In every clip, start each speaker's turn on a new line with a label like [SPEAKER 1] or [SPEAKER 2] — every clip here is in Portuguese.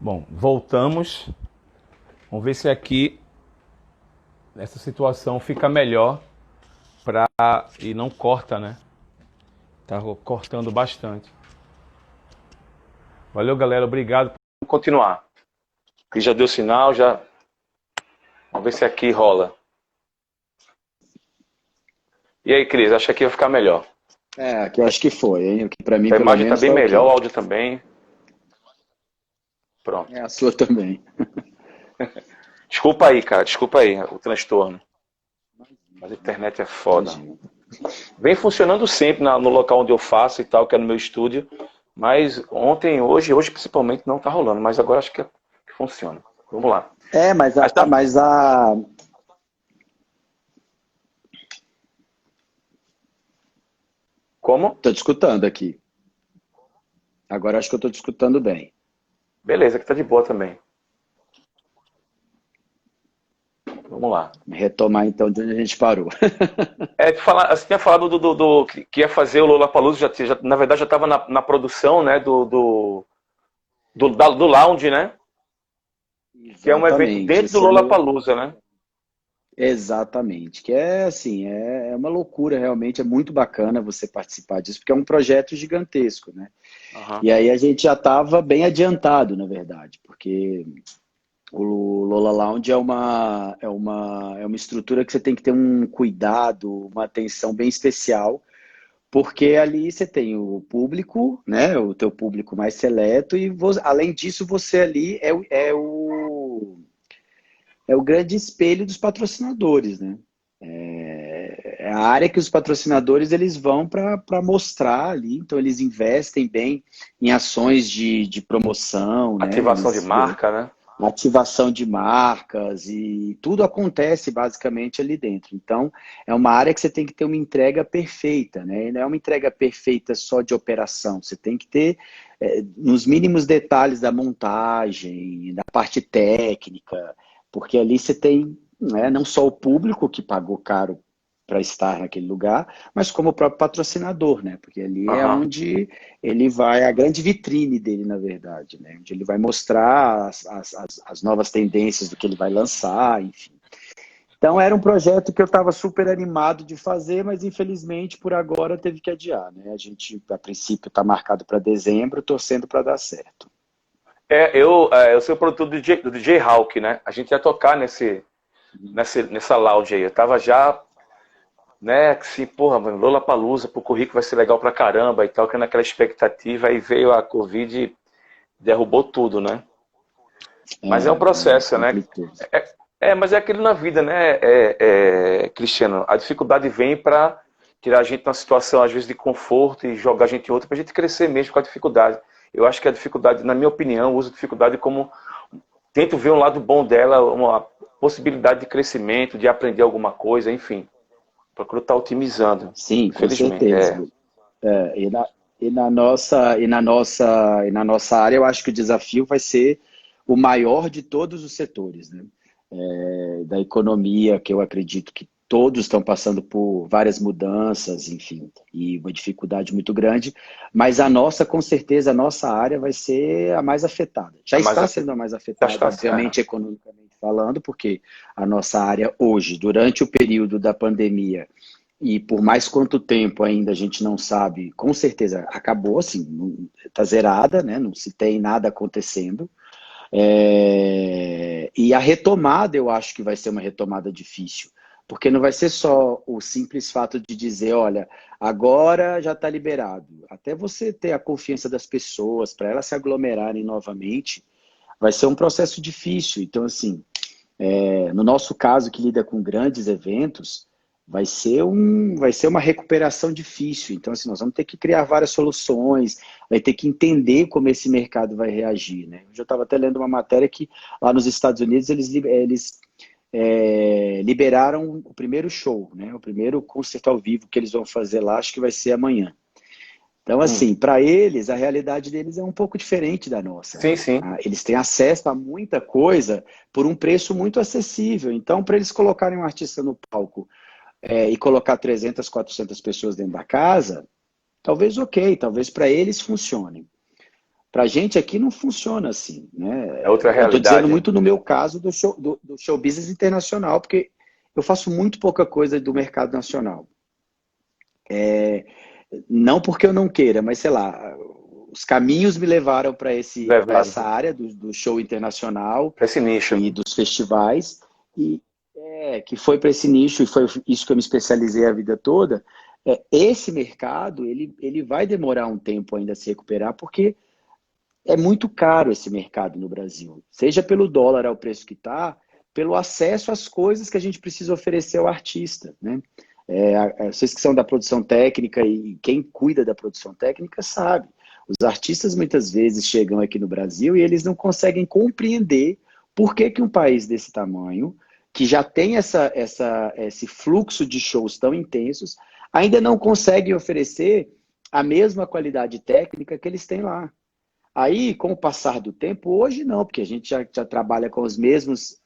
[SPEAKER 1] Bom, voltamos. Vamos ver se aqui essa situação fica melhor e não corta, né? Tá cortando bastante. Valeu, galera. Obrigado. Vamos continuar. Aqui já deu sinal, já. Vamos ver se aqui rola. E aí, Cris, acha que vai ficar melhor?
[SPEAKER 2] Aqui eu acho que foi, hein? O que pra mim,
[SPEAKER 1] A
[SPEAKER 2] pelo
[SPEAKER 1] imagem tá
[SPEAKER 2] menos,
[SPEAKER 1] bem
[SPEAKER 2] tá
[SPEAKER 1] melhor, o
[SPEAKER 2] ok.
[SPEAKER 1] áudio também. Pronto.
[SPEAKER 2] A sua também.
[SPEAKER 1] Desculpa aí, cara. Desculpa aí o transtorno. Mas a internet é foda.
[SPEAKER 2] Imagina.
[SPEAKER 1] Vem funcionando sempre no local onde eu faço e tal, que é no meu estúdio. Mas ontem, hoje principalmente não tá rolando. Mas agora acho que funciona. Vamos lá.
[SPEAKER 2] Mas
[SPEAKER 1] Mas tá. Como?
[SPEAKER 2] tô te escutando aqui. Agora acho que eu tô te escutando bem.
[SPEAKER 1] Beleza, que tá de boa também. Vamos lá.
[SPEAKER 2] Retomar então de onde a gente parou.
[SPEAKER 1] Você tinha falado que ia fazer o Lollapalooza, na verdade já estava na produção, né, do Lounge, né? Que é um evento
[SPEAKER 2] Exatamente.
[SPEAKER 1] dentro do
[SPEAKER 2] Esse ano,
[SPEAKER 1] Lollapalooza, né?
[SPEAKER 2] exatamente. Que é assim, é uma loucura realmente, é muito bacana você participar disso, porque é um projeto gigantesco, né?
[SPEAKER 1] Aham.
[SPEAKER 2] E aí a gente já estava bem adiantado, na verdade, porque o Lola Lounge é uma estrutura que você tem que ter um cuidado, uma atenção bem especial, porque ali você tem o público, né, o teu público mais seleto, e além disso você ali é o grande espelho dos patrocinadores, né? É a área que os patrocinadores eles vão para mostrar ali, então eles investem bem em ações de promoção, né?
[SPEAKER 1] Ativação de
[SPEAKER 2] Eles
[SPEAKER 1] marca, né?
[SPEAKER 2] ativação de marcas e tudo acontece basicamente ali dentro. Então, é uma área que você tem que ter uma entrega perfeita, né? E não é uma entrega perfeita só de operação, você tem que ter nos mínimos detalhes da montagem, da parte técnica, porque ali você tem, né, não só o público que pagou caro para estar naquele lugar, mas como o próprio patrocinador, né? Porque ali é
[SPEAKER 1] Aham.
[SPEAKER 2] onde ele vai, a grande vitrine dele, na verdade, né? Onde ele vai mostrar as novas tendências do que ele vai lançar, enfim. Então era um projeto que eu estava super animado de fazer, mas infelizmente por agora teve que adiar, né? A gente, a princípio, está marcado para dezembro, torcendo para dar certo.
[SPEAKER 1] Eu sou o produtor do DJ Hawk, né? A gente ia tocar nessa lounge aí. Eu tava já, né, assim, porra, mano, Lollapalooza, pro currículo vai ser legal pra caramba e tal, que naquela expectativa, aí veio a Covid e derrubou tudo, né? Mas é um processo, né?
[SPEAKER 2] Complicou.
[SPEAKER 1] Mas é aquilo na vida, né, Cristiano? A dificuldade vem para tirar a gente de uma situação, às vezes, de conforto e jogar a gente em outra, para a gente crescer mesmo com a dificuldade. Eu acho que a dificuldade, na minha opinião, eu uso a dificuldade como. Tento ver um lado bom dela, uma possibilidade de crescimento, de aprender alguma coisa, enfim. Procuro estar otimizando,
[SPEAKER 2] Sim, com
[SPEAKER 1] infelizmente.
[SPEAKER 2] certeza. E na nossa área, eu acho que o desafio vai ser o maior de todos os setores, né? Da economia, que eu acredito que todos estão passando por várias mudanças, enfim, e uma dificuldade muito grande, mas a nossa, com certeza, a nossa área vai ser a mais afetada. Já
[SPEAKER 1] A mais
[SPEAKER 2] está
[SPEAKER 1] afetada.
[SPEAKER 2] sendo a mais
[SPEAKER 1] Já
[SPEAKER 2] afetada,
[SPEAKER 1] está.
[SPEAKER 2] obviamente, economicamente falando, porque a nossa área hoje, durante o período da pandemia, e por mais quanto tempo ainda a gente não sabe, com certeza acabou, assim, está zerada, né? Não se tem nada acontecendo. E a retomada eu acho que vai ser uma retomada difícil, porque não vai ser só o simples fato de dizer, olha, agora já está liberado. Até você ter a confiança das pessoas, para elas se aglomerarem novamente, vai ser um processo difícil. Então, assim, no nosso caso, que lida com grandes eventos, vai ser uma recuperação difícil. Então, assim, nós vamos ter que criar várias soluções, vai ter que entender como esse mercado vai reagir, né? Hoje eu estava até lendo uma matéria que lá nos Estados Unidos eles liberaram o primeiro show, né? O primeiro concerto ao vivo que eles vão fazer lá, acho que vai ser amanhã. Então,
[SPEAKER 1] Hum.
[SPEAKER 2] assim, para eles, a realidade deles é um pouco diferente da nossa.
[SPEAKER 1] Sim, sim.
[SPEAKER 2] Eles têm acesso a muita coisa por um preço muito acessível. Então, para eles colocarem um artista no palco e colocar 300, 400 pessoas dentro da casa, talvez ok, talvez para eles funcione. Para a gente aqui não funciona assim, né?
[SPEAKER 1] É outra
[SPEAKER 2] Eu estou dizendo
[SPEAKER 1] realidade.
[SPEAKER 2] muito no meu caso do show business internacional, porque eu faço muito pouca coisa do mercado nacional. Não porque eu não queira, mas sei lá, os caminhos me levaram para
[SPEAKER 1] Levaram
[SPEAKER 2] essa área do show internacional
[SPEAKER 1] para esse nicho.
[SPEAKER 2] e dos festivais, e que foi para esse nicho, e foi isso que eu me especializei a vida toda. Esse mercado, ele vai demorar um tempo ainda a se recuperar, porque é muito caro esse mercado no Brasil, seja pelo dólar ao preço que está, pelo acesso às coisas que a gente precisa oferecer ao artista, né? Vocês que são da produção técnica e quem cuida da produção técnica sabe. Os artistas muitas vezes chegam aqui no Brasil e eles não conseguem compreender por que que um país desse tamanho, que já tem esse fluxo de shows tão intensos, ainda não consegue oferecer a mesma qualidade técnica que eles têm lá. Aí, com o passar do tempo, hoje não, porque a gente já trabalha com os mesmos.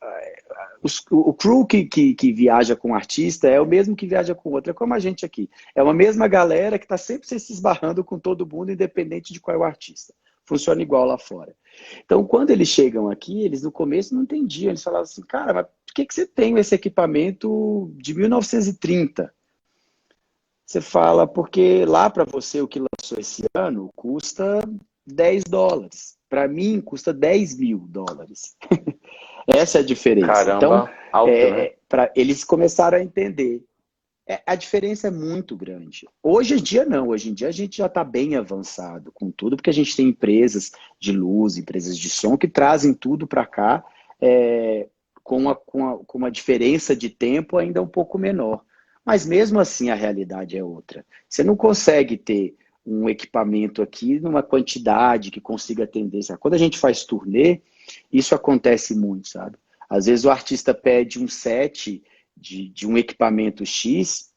[SPEAKER 2] O crew que viaja com o artista é o mesmo que viaja com outro, é como a gente aqui. É uma mesma galera que está sempre se esbarrando com todo mundo, independente de qual é o artista. Funciona igual lá fora. Então, quando eles chegam aqui, eles no começo não entendiam. Eles falavam assim, cara, mas por que você tem esse equipamento de 1930? Você fala, porque lá para você o que lançou esse ano custa $10. Para mim, custa $10.000. Essa é a diferença. Então,
[SPEAKER 1] Caramba, alto, né?
[SPEAKER 2] eles começaram a entender. A diferença é muito grande. Hoje em dia, não. Hoje em dia, a gente já está bem avançado com tudo, porque a gente tem empresas de luz, empresas de som, que trazem tudo para cá com uma diferença de tempo ainda um pouco menor. Mas mesmo assim, a realidade é outra. Você não consegue ter um equipamento aqui numa quantidade que consiga atender. Sabe? Quando a gente faz turnê, isso acontece muito, sabe? Às vezes o artista pede um set de um equipamento X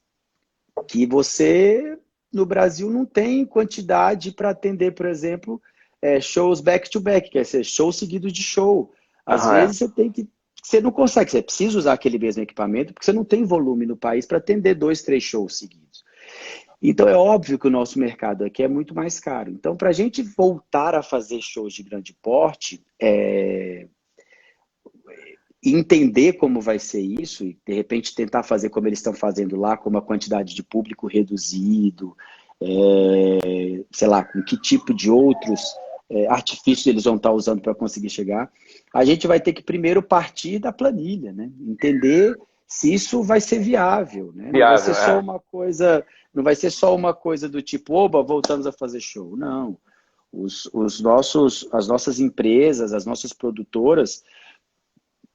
[SPEAKER 2] que você, no Brasil, não tem quantidade para atender, por exemplo, shows back-to-back, quer dizer, show seguido de show. Às
[SPEAKER 1] Aham, é.
[SPEAKER 2] vezes você não consegue, você precisa usar aquele mesmo equipamento porque você não tem volume no país para atender 2, 3 shows seguidos. Então é óbvio que o nosso mercado aqui é muito mais caro. Então, para a gente voltar a fazer shows de grande porte, e entender como vai ser isso, e de repente tentar fazer como eles estão fazendo lá, com uma quantidade de público reduzido, sei lá, com que tipo de outros artifícios eles vão estar usando para conseguir chegar, a gente vai ter que primeiro partir da planilha, né? Entender se isso vai ser viável, né? Não vai ser
[SPEAKER 1] Viável,
[SPEAKER 2] só
[SPEAKER 1] é.
[SPEAKER 2] uma coisa, não vai ser só uma coisa do tipo, oba, voltamos a fazer show. Não. As nossas empresas, as nossas produtoras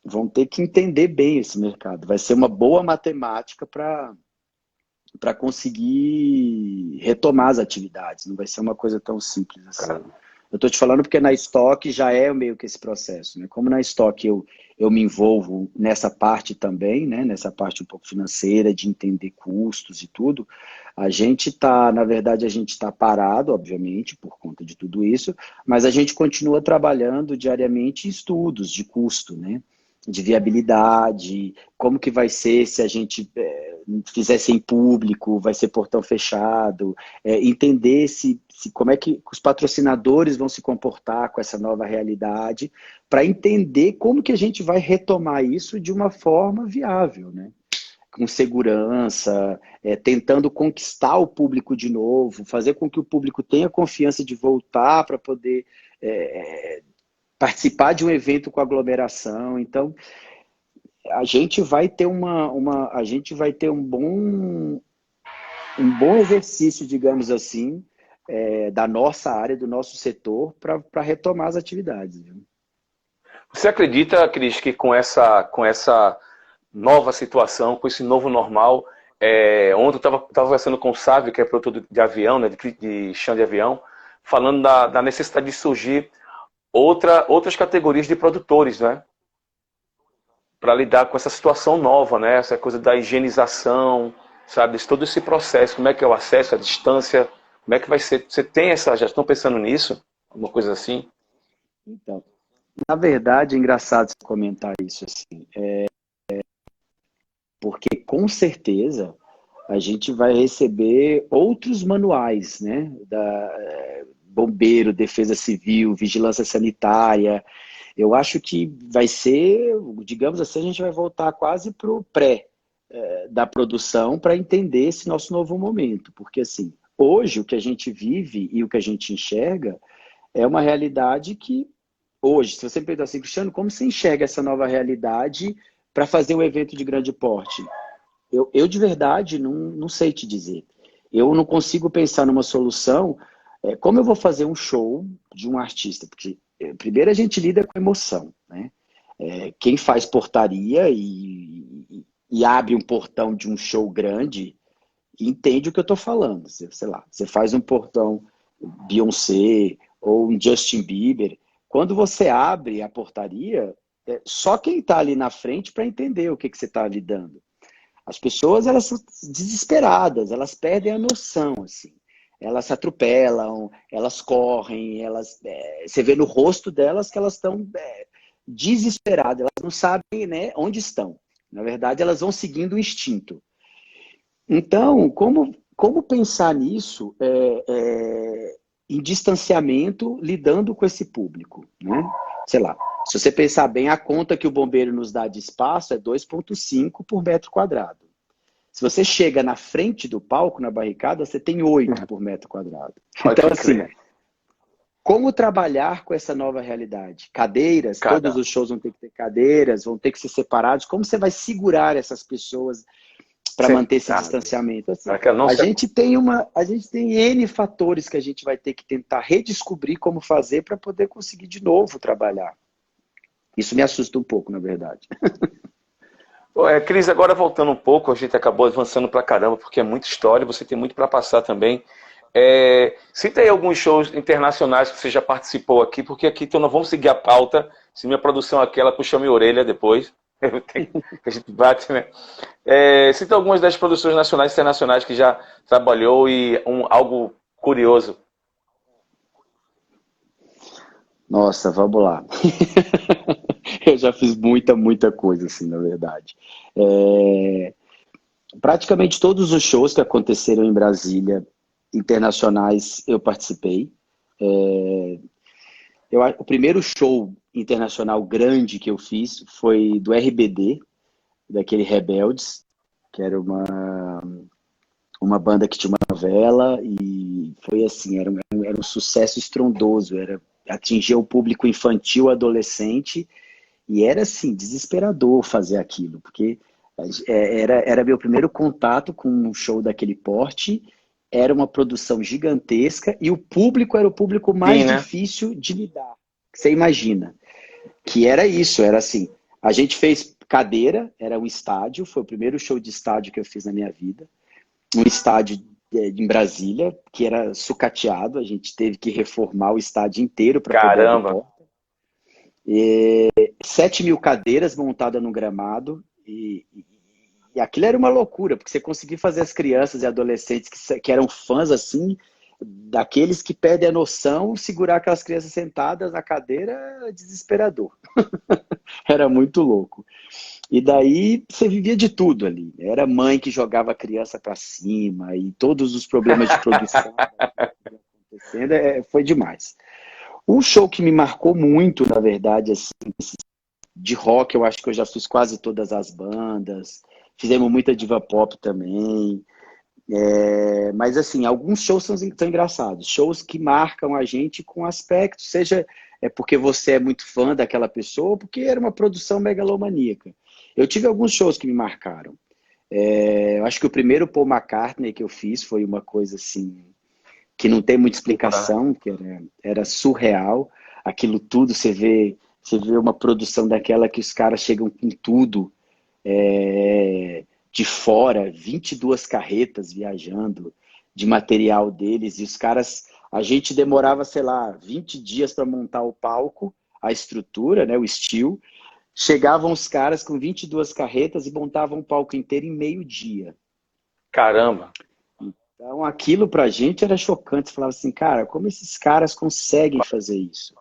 [SPEAKER 2] vão ter que entender bem esse mercado. Vai ser uma boa matemática para conseguir retomar as atividades. Não vai ser uma coisa tão simples assim.
[SPEAKER 1] Cara,
[SPEAKER 2] Eu estou te falando porque na Stock já é meio que esse processo. Né? Como na Stock eu me envolvo nessa parte também, né? Nessa parte um pouco financeira, de entender custos e tudo, a gente está, na verdade, a gente está parado, obviamente, por conta de tudo isso, mas a gente continua trabalhando diariamente em estudos de custo, né? De viabilidade, como que vai ser se a gente fizesse em público, vai ser portão fechado, entender como é que os patrocinadores vão se comportar com essa nova realidade, para entender como que a gente vai retomar isso de uma forma viável, né? Com segurança, tentando conquistar o público de novo, fazer com que o público tenha confiança de voltar para poder participar de um evento com aglomeração. Então, a gente vai ter a gente vai ter um bom exercício, digamos assim, da nossa área, do nosso setor, para retomar as atividades. Viu?
[SPEAKER 1] você acredita, Cris, que com essa nova situação, com esse novo normal, ontem eu estava conversando com o Sávio, que é produtor de avião, né, de chão de avião, falando da necessidade de surgir outras categorias de produtores, né? Para lidar com essa situação nova, né? Essa coisa da higienização, sabe? Todo esse processo, como é que é o acesso, a distância, como é que vai ser? Você tem já estão pensando nisso? Alguma coisa assim?
[SPEAKER 2] Então, na verdade, é engraçado você comentar isso assim, porque com certeza a gente vai receber outros manuais, né? Bombeiro, Defesa Civil, Vigilância Sanitária. Eu acho que vai ser, digamos assim, a gente vai voltar quase para o pré da produção para entender esse nosso novo momento. Porque, assim, hoje o que a gente vive e o que a gente enxerga é uma realidade que, hoje, se você me perguntar assim, Cristiano, como você enxerga essa nova realidade para fazer um evento de grande porte? Eu de verdade não sei te dizer. Eu não consigo pensar numa solução. Como eu vou fazer um show de um artista? Porque primeiro a gente lida com emoção, né? Quem faz portaria e abre um portão de um show grande entende o que eu estou falando. Sei lá, você faz um portão Beyoncé ou um Justin Bieber. Quando você abre a portaria, só quem está ali na frente para entender o que você está lidando. As pessoas, elas são desesperadas, elas perdem a noção, assim. Elas se atropelam, elas correm, você vê no rosto delas que elas estão desesperadas, elas não sabem, né, onde estão. Na verdade, elas vão seguindo o instinto. Então, como pensar nisso em distanciamento, lidando com esse público, né? Sei lá, se você pensar bem, a conta que o bombeiro nos dá de espaço é 2,5 por metro quadrado. Se você chega na frente do palco, na barricada, você tem 8 por metro quadrado. Então, assim, como trabalhar com essa nova realidade? Cadeiras, todos os shows vão ter que ter cadeiras, vão ter que ser separados. Como você vai segurar essas pessoas para manter esse distanciamento? Assim, a gente tem N fatores que a gente vai ter que tentar redescobrir como fazer para poder conseguir de novo trabalhar. Isso me assusta um pouco, na verdade.
[SPEAKER 1] Cris, agora voltando um pouco, a gente acabou avançando pra caramba, porque é muita história, você tem muito para passar também. Cita aí alguns shows internacionais que você já participou aqui, porque aqui então nós vamos seguir a pauta, se minha produção aqui, ela puxa minha orelha depois, a gente bate, né? Cita algumas das produções nacionais e internacionais que já trabalhou e algo curioso.
[SPEAKER 2] Nossa, vamos lá. Eu já fiz muita coisa, assim, na verdade. Praticamente todos os shows que aconteceram em Brasília, internacionais, eu participei. O primeiro show internacional grande que eu fiz foi do RBD, daquele Rebeldes, que era uma banda que tinha uma novela, e foi assim, era um sucesso estrondoso, atingia o público infantil, adolescente, e era assim, desesperador fazer aquilo, porque era meu primeiro contato com um show daquele porte, era uma produção gigantesca, e o público era o público mais difícil de lidar, você imagina. Que era isso, era assim, a gente fez cadeira, era um estádio, foi o primeiro show de estádio que eu fiz na minha vida, um estádio em Brasília, que era sucateado, a gente teve que reformar o estádio inteiro para poder abrir porta. 7.000 cadeiras montadas no gramado, e aquilo era uma loucura, porque você conseguia fazer as crianças e adolescentes que eram fãs, assim, daqueles que perdem a noção, segurar aquelas crianças sentadas na cadeira era desesperador. Era muito louco. E daí você vivia de tudo ali. Era mãe que jogava a criança para cima e todos os problemas de produção acontecendo, foi demais. Um show que me marcou muito, na verdade, assim, de rock, eu acho que eu já fiz quase todas as bandas. Fizemos muita diva pop também. Mas assim, alguns shows são engraçados. Shows que marcam a gente com aspectos, seja porque você é muito fã daquela pessoa, ou porque era uma produção megalomaníaca. Eu tive alguns shows que me marcaram. Eu acho que o primeiro Paul McCartney que eu fiz foi uma coisa assim, que não tem muita explicação, que era surreal. Aquilo tudo, você vê uma produção daquela que os caras chegam com tudo de fora, 22 carretas viajando de material deles, e os caras, a gente demorava, sei lá, 20 dias para montar o palco, a estrutura, né, o steel. Chegavam os caras com 22 carretas e montavam o palco inteiro em meio dia.
[SPEAKER 1] Caramba!
[SPEAKER 2] Então aquilo pra gente era chocante. Você falava assim, cara, como esses caras conseguem fazer isso?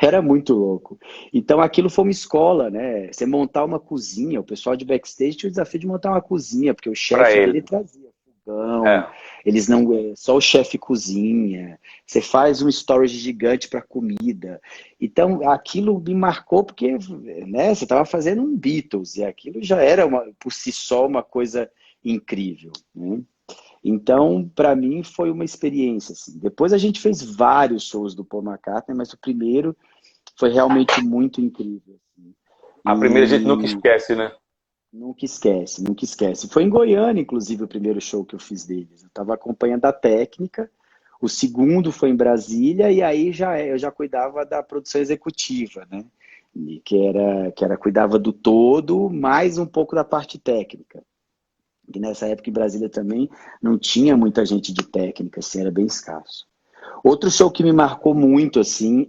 [SPEAKER 2] Era muito louco. Então aquilo foi uma escola, né? Você montar uma cozinha, o pessoal de backstage tinha o desafio de montar uma cozinha, porque o
[SPEAKER 1] Para
[SPEAKER 2] chefe dele
[SPEAKER 1] ele.
[SPEAKER 2] trazia fogão,
[SPEAKER 1] É.
[SPEAKER 2] eles não, só o chefe cozinha. Você faz um storage gigante para comida. Então aquilo me marcou porque, né, você estava fazendo um Beatles e aquilo já era por si só uma coisa incrível, né? Então, para mim, foi uma experiência, assim. Depois a gente fez vários shows do Paul McCartney, mas o primeiro foi realmente muito incrível, assim.
[SPEAKER 1] A primeira a gente nunca
[SPEAKER 2] E
[SPEAKER 1] esquece, né?
[SPEAKER 2] nunca esquece, nunca esquece. Foi em Goiânia, inclusive, o primeiro show que eu fiz deles. Eu estava acompanhando a técnica. O segundo foi em Brasília, e aí eu já cuidava da produção executiva, né? E que era cuidava do todo, mais um pouco da parte técnica. E nessa época em Brasília também não tinha muita gente de técnica, assim, era bem escasso. Outro show que me marcou muito, assim,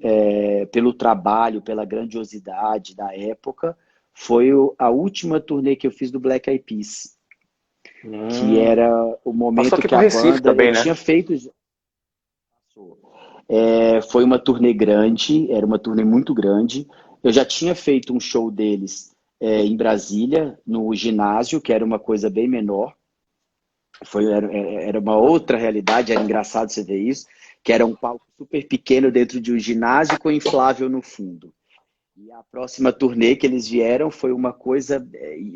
[SPEAKER 2] pelo trabalho, pela grandiosidade da época, foi a última turnê que eu fiz do Black Eyed Peas, que
[SPEAKER 1] Hum.
[SPEAKER 2] era o
[SPEAKER 1] Passou
[SPEAKER 2] momento
[SPEAKER 1] aqui
[SPEAKER 2] que
[SPEAKER 1] por
[SPEAKER 2] a
[SPEAKER 1] Recife
[SPEAKER 2] banda, eu
[SPEAKER 1] também, né?
[SPEAKER 2] tinha feito, foi uma turnê grande, era uma turnê muito grande. Eu já tinha feito um show deles em Brasília, no ginásio, que era uma coisa bem menor. Era uma outra realidade, era engraçado você ver isso, que era um palco super pequeno dentro de um ginásio com inflável no fundo. E a próxima turnê que eles vieram foi uma coisa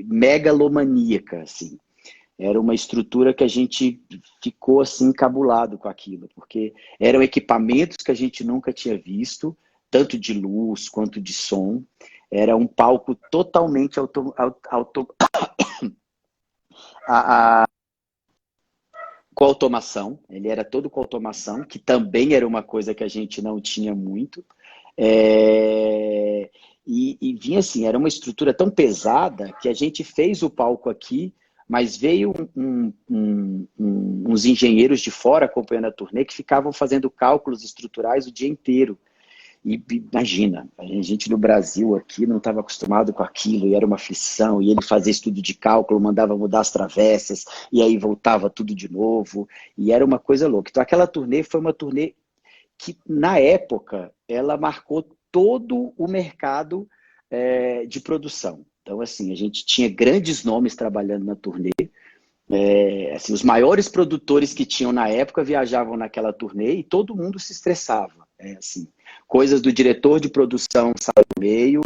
[SPEAKER 2] megalomaníaca, assim. Era uma estrutura que a gente ficou assim encabulado com aquilo, porque eram equipamentos que a gente nunca tinha visto, tanto de luz quanto de som. Era um palco totalmente a- com automação, ele era todo com automação, que também era uma coisa que a gente não tinha muito. E vinha assim, era uma estrutura tão pesada que a gente fez o palco aqui, mas veio uns engenheiros de fora acompanhando a turnê que ficavam fazendo cálculos estruturais o dia inteiro. E imagina, a gente no Brasil aqui não estava acostumado com aquilo, e era uma aflição, e ele fazia estudo de cálculo, mandava mudar as travessas, e aí voltava tudo de novo, e era uma coisa louca. Então aquela turnê foi uma turnê que, na época, ela marcou todo o mercado de produção. Então, assim, a gente tinha grandes nomes trabalhando na turnê, assim, os maiores produtores que tinham na época viajavam naquela turnê e todo mundo se estressava. Assim, coisas do diretor de produção sair no meio,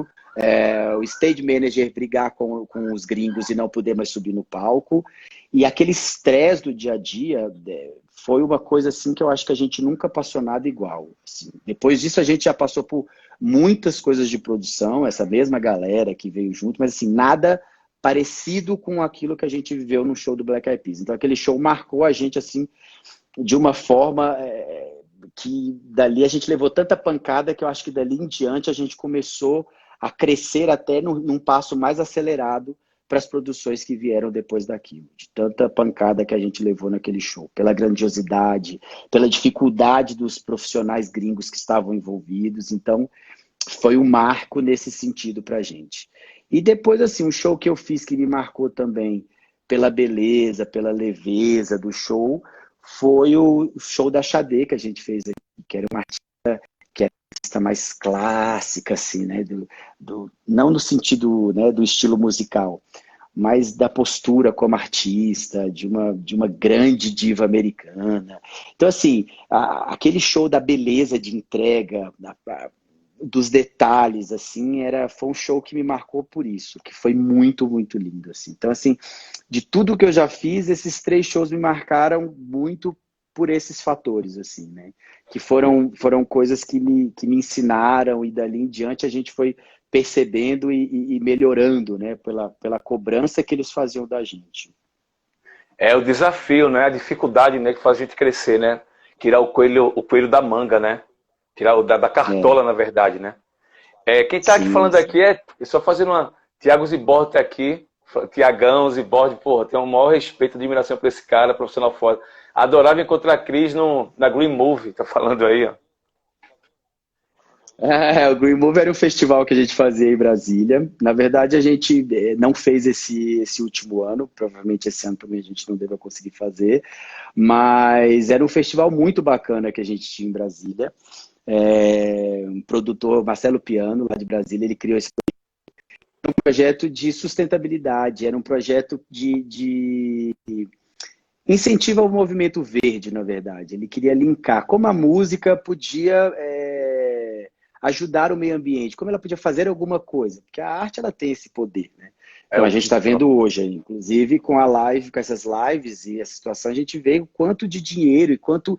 [SPEAKER 2] o stage manager brigar com os gringos e não poder mais subir no palco. E aquele estresse do dia a dia foi uma coisa assim que eu acho que a gente nunca passou nada igual. Assim. Depois disso a gente já passou por muitas coisas de produção, essa mesma galera que veio junto, mas assim, nada parecido com aquilo que a gente viveu no show do Black Eyed Peas. Então aquele show marcou a gente assim de uma forma que dali a gente levou tanta pancada que eu acho que dali em diante a gente começou a crescer até num passo mais acelerado para as produções que vieram depois daquilo, de tanta pancada que a gente levou naquele show, pela grandiosidade, pela dificuldade dos profissionais gringos que estavam envolvidos. Então, foi um marco nesse sentido para a gente. E depois, assim, um show que eu fiz que me marcou também pela beleza, pela leveza do show, foi o show da Xadê que a gente fez aqui, que era uma que era uma artista mais clássica, assim, né? Não no sentido, né, do estilo musical, mas da postura como artista, de uma grande diva americana. Então, assim, aquele show da beleza de entrega, dos detalhes, assim, foi um show que me marcou por isso, que foi muito, muito lindo, assim. Então, assim, de tudo que eu já fiz, esses 3 shows me marcaram muito por esses fatores, assim, né? Que foram coisas que me ensinaram e dali em diante a gente foi percebendo e melhorando, né? Pela cobrança que eles faziam da gente.
[SPEAKER 1] É o desafio, né? A dificuldade, né, que faz a gente crescer, né? Tirar o coelho da manga, né? Tirar da
[SPEAKER 2] É,
[SPEAKER 1] cartola, na verdade, né? Quem tá aqui
[SPEAKER 2] sim,
[SPEAKER 1] falando
[SPEAKER 2] sim.
[SPEAKER 1] aqui só fazendo uma. Tiago Zibordi tá aqui. Tiagão Zibordi, porra, tenho o maior respeito e admiração por esse cara, profissional foda. Adorava encontrar a Cris na Green Movie, tá falando aí, ó.
[SPEAKER 2] O Green Move era um festival que a gente fazia em Brasília. Na verdade, a gente não fez esse último ano, provavelmente esse ano também a gente não deve conseguir fazer, mas era um festival muito bacana que a gente tinha em Brasília. Um produtor, Marcelo Piano, lá de Brasília, ele criou esse projeto de sustentabilidade, era um projeto de incentivo ao movimento verde, na verdade. Ele queria linkar como a música podia ajudar o meio ambiente, como ela podia fazer alguma coisa, porque a arte ela tem esse poder, né?
[SPEAKER 1] É
[SPEAKER 2] Então a
[SPEAKER 1] o
[SPEAKER 2] gente está vendo hoje, inclusive com a live, com essas lives e essa situação, a gente vê o quanto de dinheiro e quanto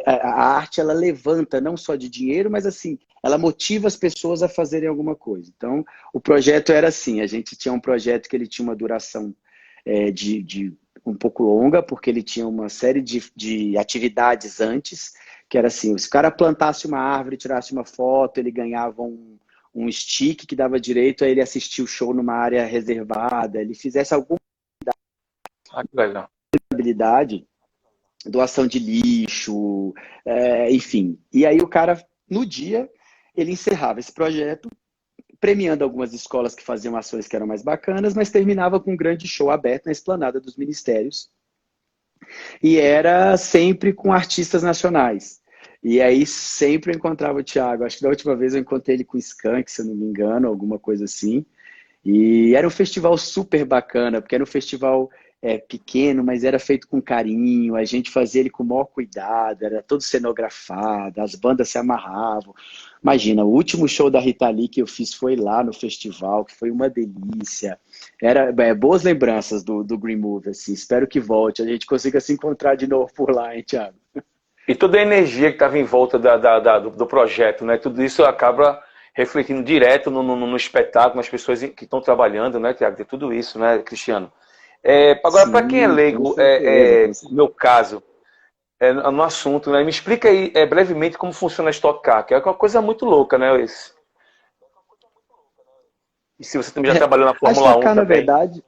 [SPEAKER 2] a arte ela levanta, não só de dinheiro, mas assim, ela motiva as pessoas a fazerem alguma coisa. Então, o projeto era assim, a gente tinha um projeto que ele tinha uma duração de um pouco longa, porque ele tinha uma série de atividades antes, que era assim, se o cara plantasse uma árvore, tirasse uma foto, ele ganhava um stick que dava direito a ele assistir o show numa área reservada, ele fizesse alguma
[SPEAKER 1] que legal.
[SPEAKER 2] habilidade, doação de lixo, enfim. E aí o cara, no dia, ele encerrava esse projeto, premiando algumas escolas que faziam ações que eram mais bacanas, mas terminava com um grande show aberto na esplanada dos ministérios. E era sempre com artistas nacionais. E aí sempre eu encontrava o Thiago. Acho que da última vez eu encontrei ele com o Skank, se eu não me engano, alguma coisa assim. E era um festival super bacana, porque era um festival pequeno, mas era feito com carinho, a gente fazia ele com o maior cuidado, era todo cenografado, as bandas se amarravam. Imagina, o último show da Rita Lee que eu fiz foi lá no festival, que foi uma delícia. Era boas lembranças do Green Move, assim. Espero que volte, a gente consiga se encontrar de novo por lá, hein, Thiago?
[SPEAKER 1] E toda a energia que estava em volta do projeto, né? Tudo isso acaba refletindo direto no espetáculo, nas pessoas que estão trabalhando, né, Tiago? Tem tudo isso, né, Cristiano? Agora, para quem é
[SPEAKER 2] Sim, com
[SPEAKER 1] leigo,
[SPEAKER 2] certeza, com
[SPEAKER 1] no meu
[SPEAKER 2] certeza.
[SPEAKER 1] caso, no assunto, né? Me explica aí brevemente como funciona a Stock Car, que é uma coisa muito louca, né? E se você também já trabalhou na
[SPEAKER 2] A
[SPEAKER 1] Fórmula
[SPEAKER 2] Stock
[SPEAKER 1] 1
[SPEAKER 2] Car, na
[SPEAKER 1] também.
[SPEAKER 2] verdade,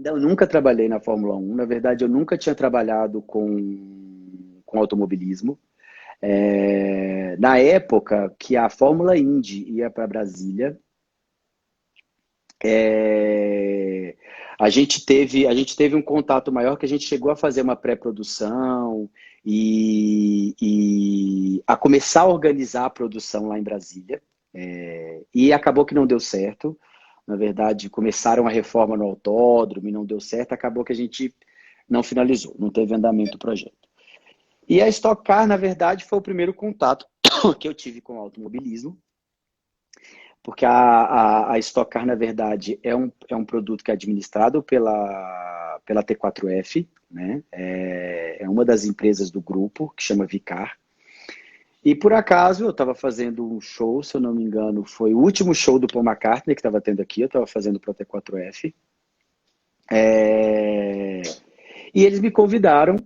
[SPEAKER 2] eu nunca trabalhei na Fórmula 1. Na verdade, eu nunca tinha trabalhado com automobilismo. Na época que a Fórmula Indy ia para Brasília, é, a gente teve um contato maior que a gente chegou a fazer uma pré-produção e a começar a organizar a produção lá em Brasília. E acabou que não deu certo. Na verdade, começaram a reforma no autódromo e não deu certo. Acabou que a gente não finalizou, não teve andamento o projeto. E a Stock Car, na verdade, foi o primeiro contato que eu tive com o automobilismo, porque a Stock Car, na verdade, é um produto que é administrado pela T4F, né? É uma das empresas do grupo, que chama Vicar. E por acaso eu estava fazendo um show, se eu não me engano, foi o último show do Paul McCartney que estava tendo aqui, eu estava fazendo para a T4F. E eles me convidaram,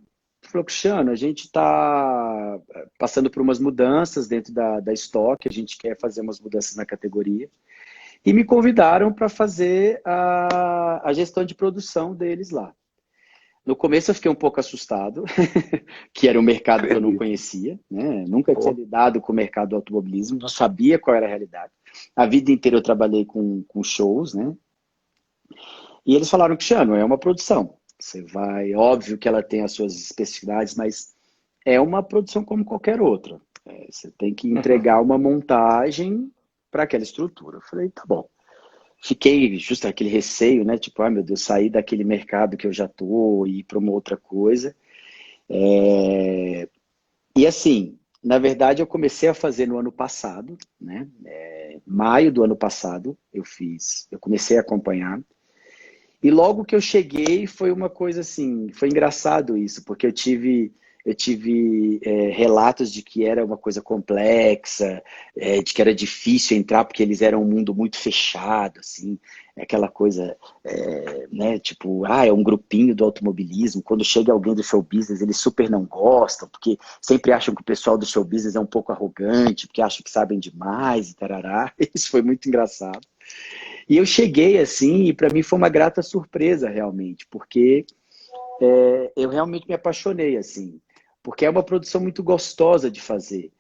[SPEAKER 2] falou, Cristiano, a gente está passando por umas mudanças dentro da Stock, a gente quer fazer umas mudanças na categoria. E me convidaram para fazer a gestão de produção deles lá. No começo eu fiquei um pouco assustado, que era um mercado que eu não
[SPEAKER 1] Acredito.
[SPEAKER 2] conhecia, né? Nunca tinha
[SPEAKER 1] Pô,
[SPEAKER 2] lidado com o mercado do automobilismo, não sabia qual era a realidade. A vida inteira eu trabalhei com shows, né? E eles falaram, Cristiano, é uma produção. Você vai, óbvio que ela tem as suas especificidades, mas é uma produção como qualquer outra. Você tem que
[SPEAKER 1] uhum.
[SPEAKER 2] entregar uma montagem para aquela estrutura. Eu falei, tá bom. Fiquei justo aquele receio, né? Tipo, ai meu Deus, sair daquele mercado que eu já tô e ir para uma outra coisa. E assim, na verdade, eu comecei a fazer no ano passado, né? Maio do ano passado, eu comecei a acompanhar. E logo que eu cheguei, foi uma coisa assim, foi engraçado isso, porque eu tive relatos de que era uma coisa complexa, de que era difícil entrar, porque eles eram um mundo muito fechado, assim, aquela coisa, né, tipo, é um grupinho do automobilismo, quando chega alguém do show business, eles super não gostam, porque sempre acham que o pessoal do show business é um pouco arrogante, porque acham que sabem demais e tarará. Isso foi muito engraçado. E eu cheguei assim, e para mim foi uma grata surpresa realmente, porque eu realmente me apaixonei assim, porque é uma produção muito gostosa de fazer.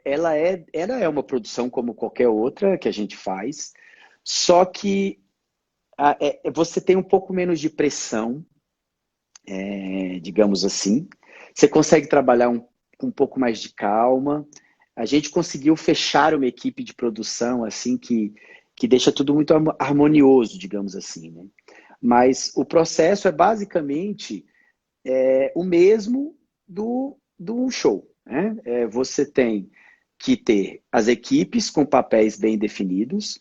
[SPEAKER 2] Ela é uma produção como qualquer outra que a gente faz, só que você tem um pouco menos de pressão, digamos assim. Você consegue trabalhar com um pouco mais de calma. A gente conseguiu fechar uma equipe de produção assim que deixa tudo muito harmonioso, digamos assim, né? Mas o processo é basicamente o mesmo do show, né? Você tem que ter as equipes com papéis bem definidos,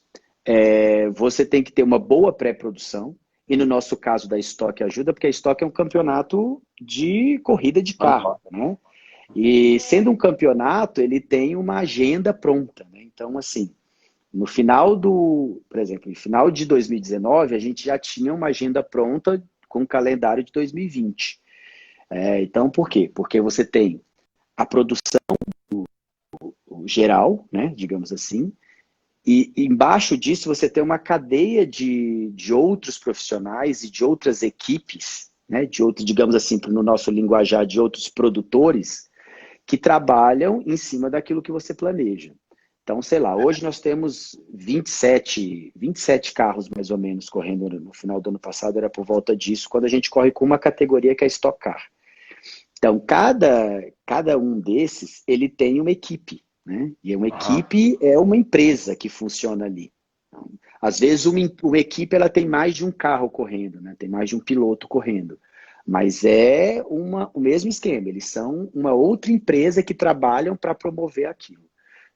[SPEAKER 2] você tem que ter uma boa pré-produção, e no nosso caso da Stock ajuda, porque a Stock é um campeonato de corrida de carro, né? E sendo um campeonato, ele tem uma agenda pronta, né? Então, assim, no final por exemplo, no final de 2019, a gente já tinha uma agenda pronta com o calendário de 2020. Então, por quê? Porque você tem a produção geral, né, digamos assim, e embaixo disso você tem uma cadeia de outros profissionais e de outras equipes, né, de outros, digamos assim, no nosso linguajar, de outros produtores que trabalham em cima daquilo que você planeja. Então, sei lá, hoje nós temos 27 carros mais ou menos correndo no final do ano passado, era por volta disso, quando a gente corre com uma categoria que é Stock Car. Então, cada um desses, ele tem uma equipe, né? E uma equipe é uma empresa que funciona ali. Então, às vezes, uma equipe ela tem mais de um carro correndo, né? Tem mais de um piloto correndo. Mas é o mesmo esquema, eles são uma outra empresa que trabalham para promover aquilo.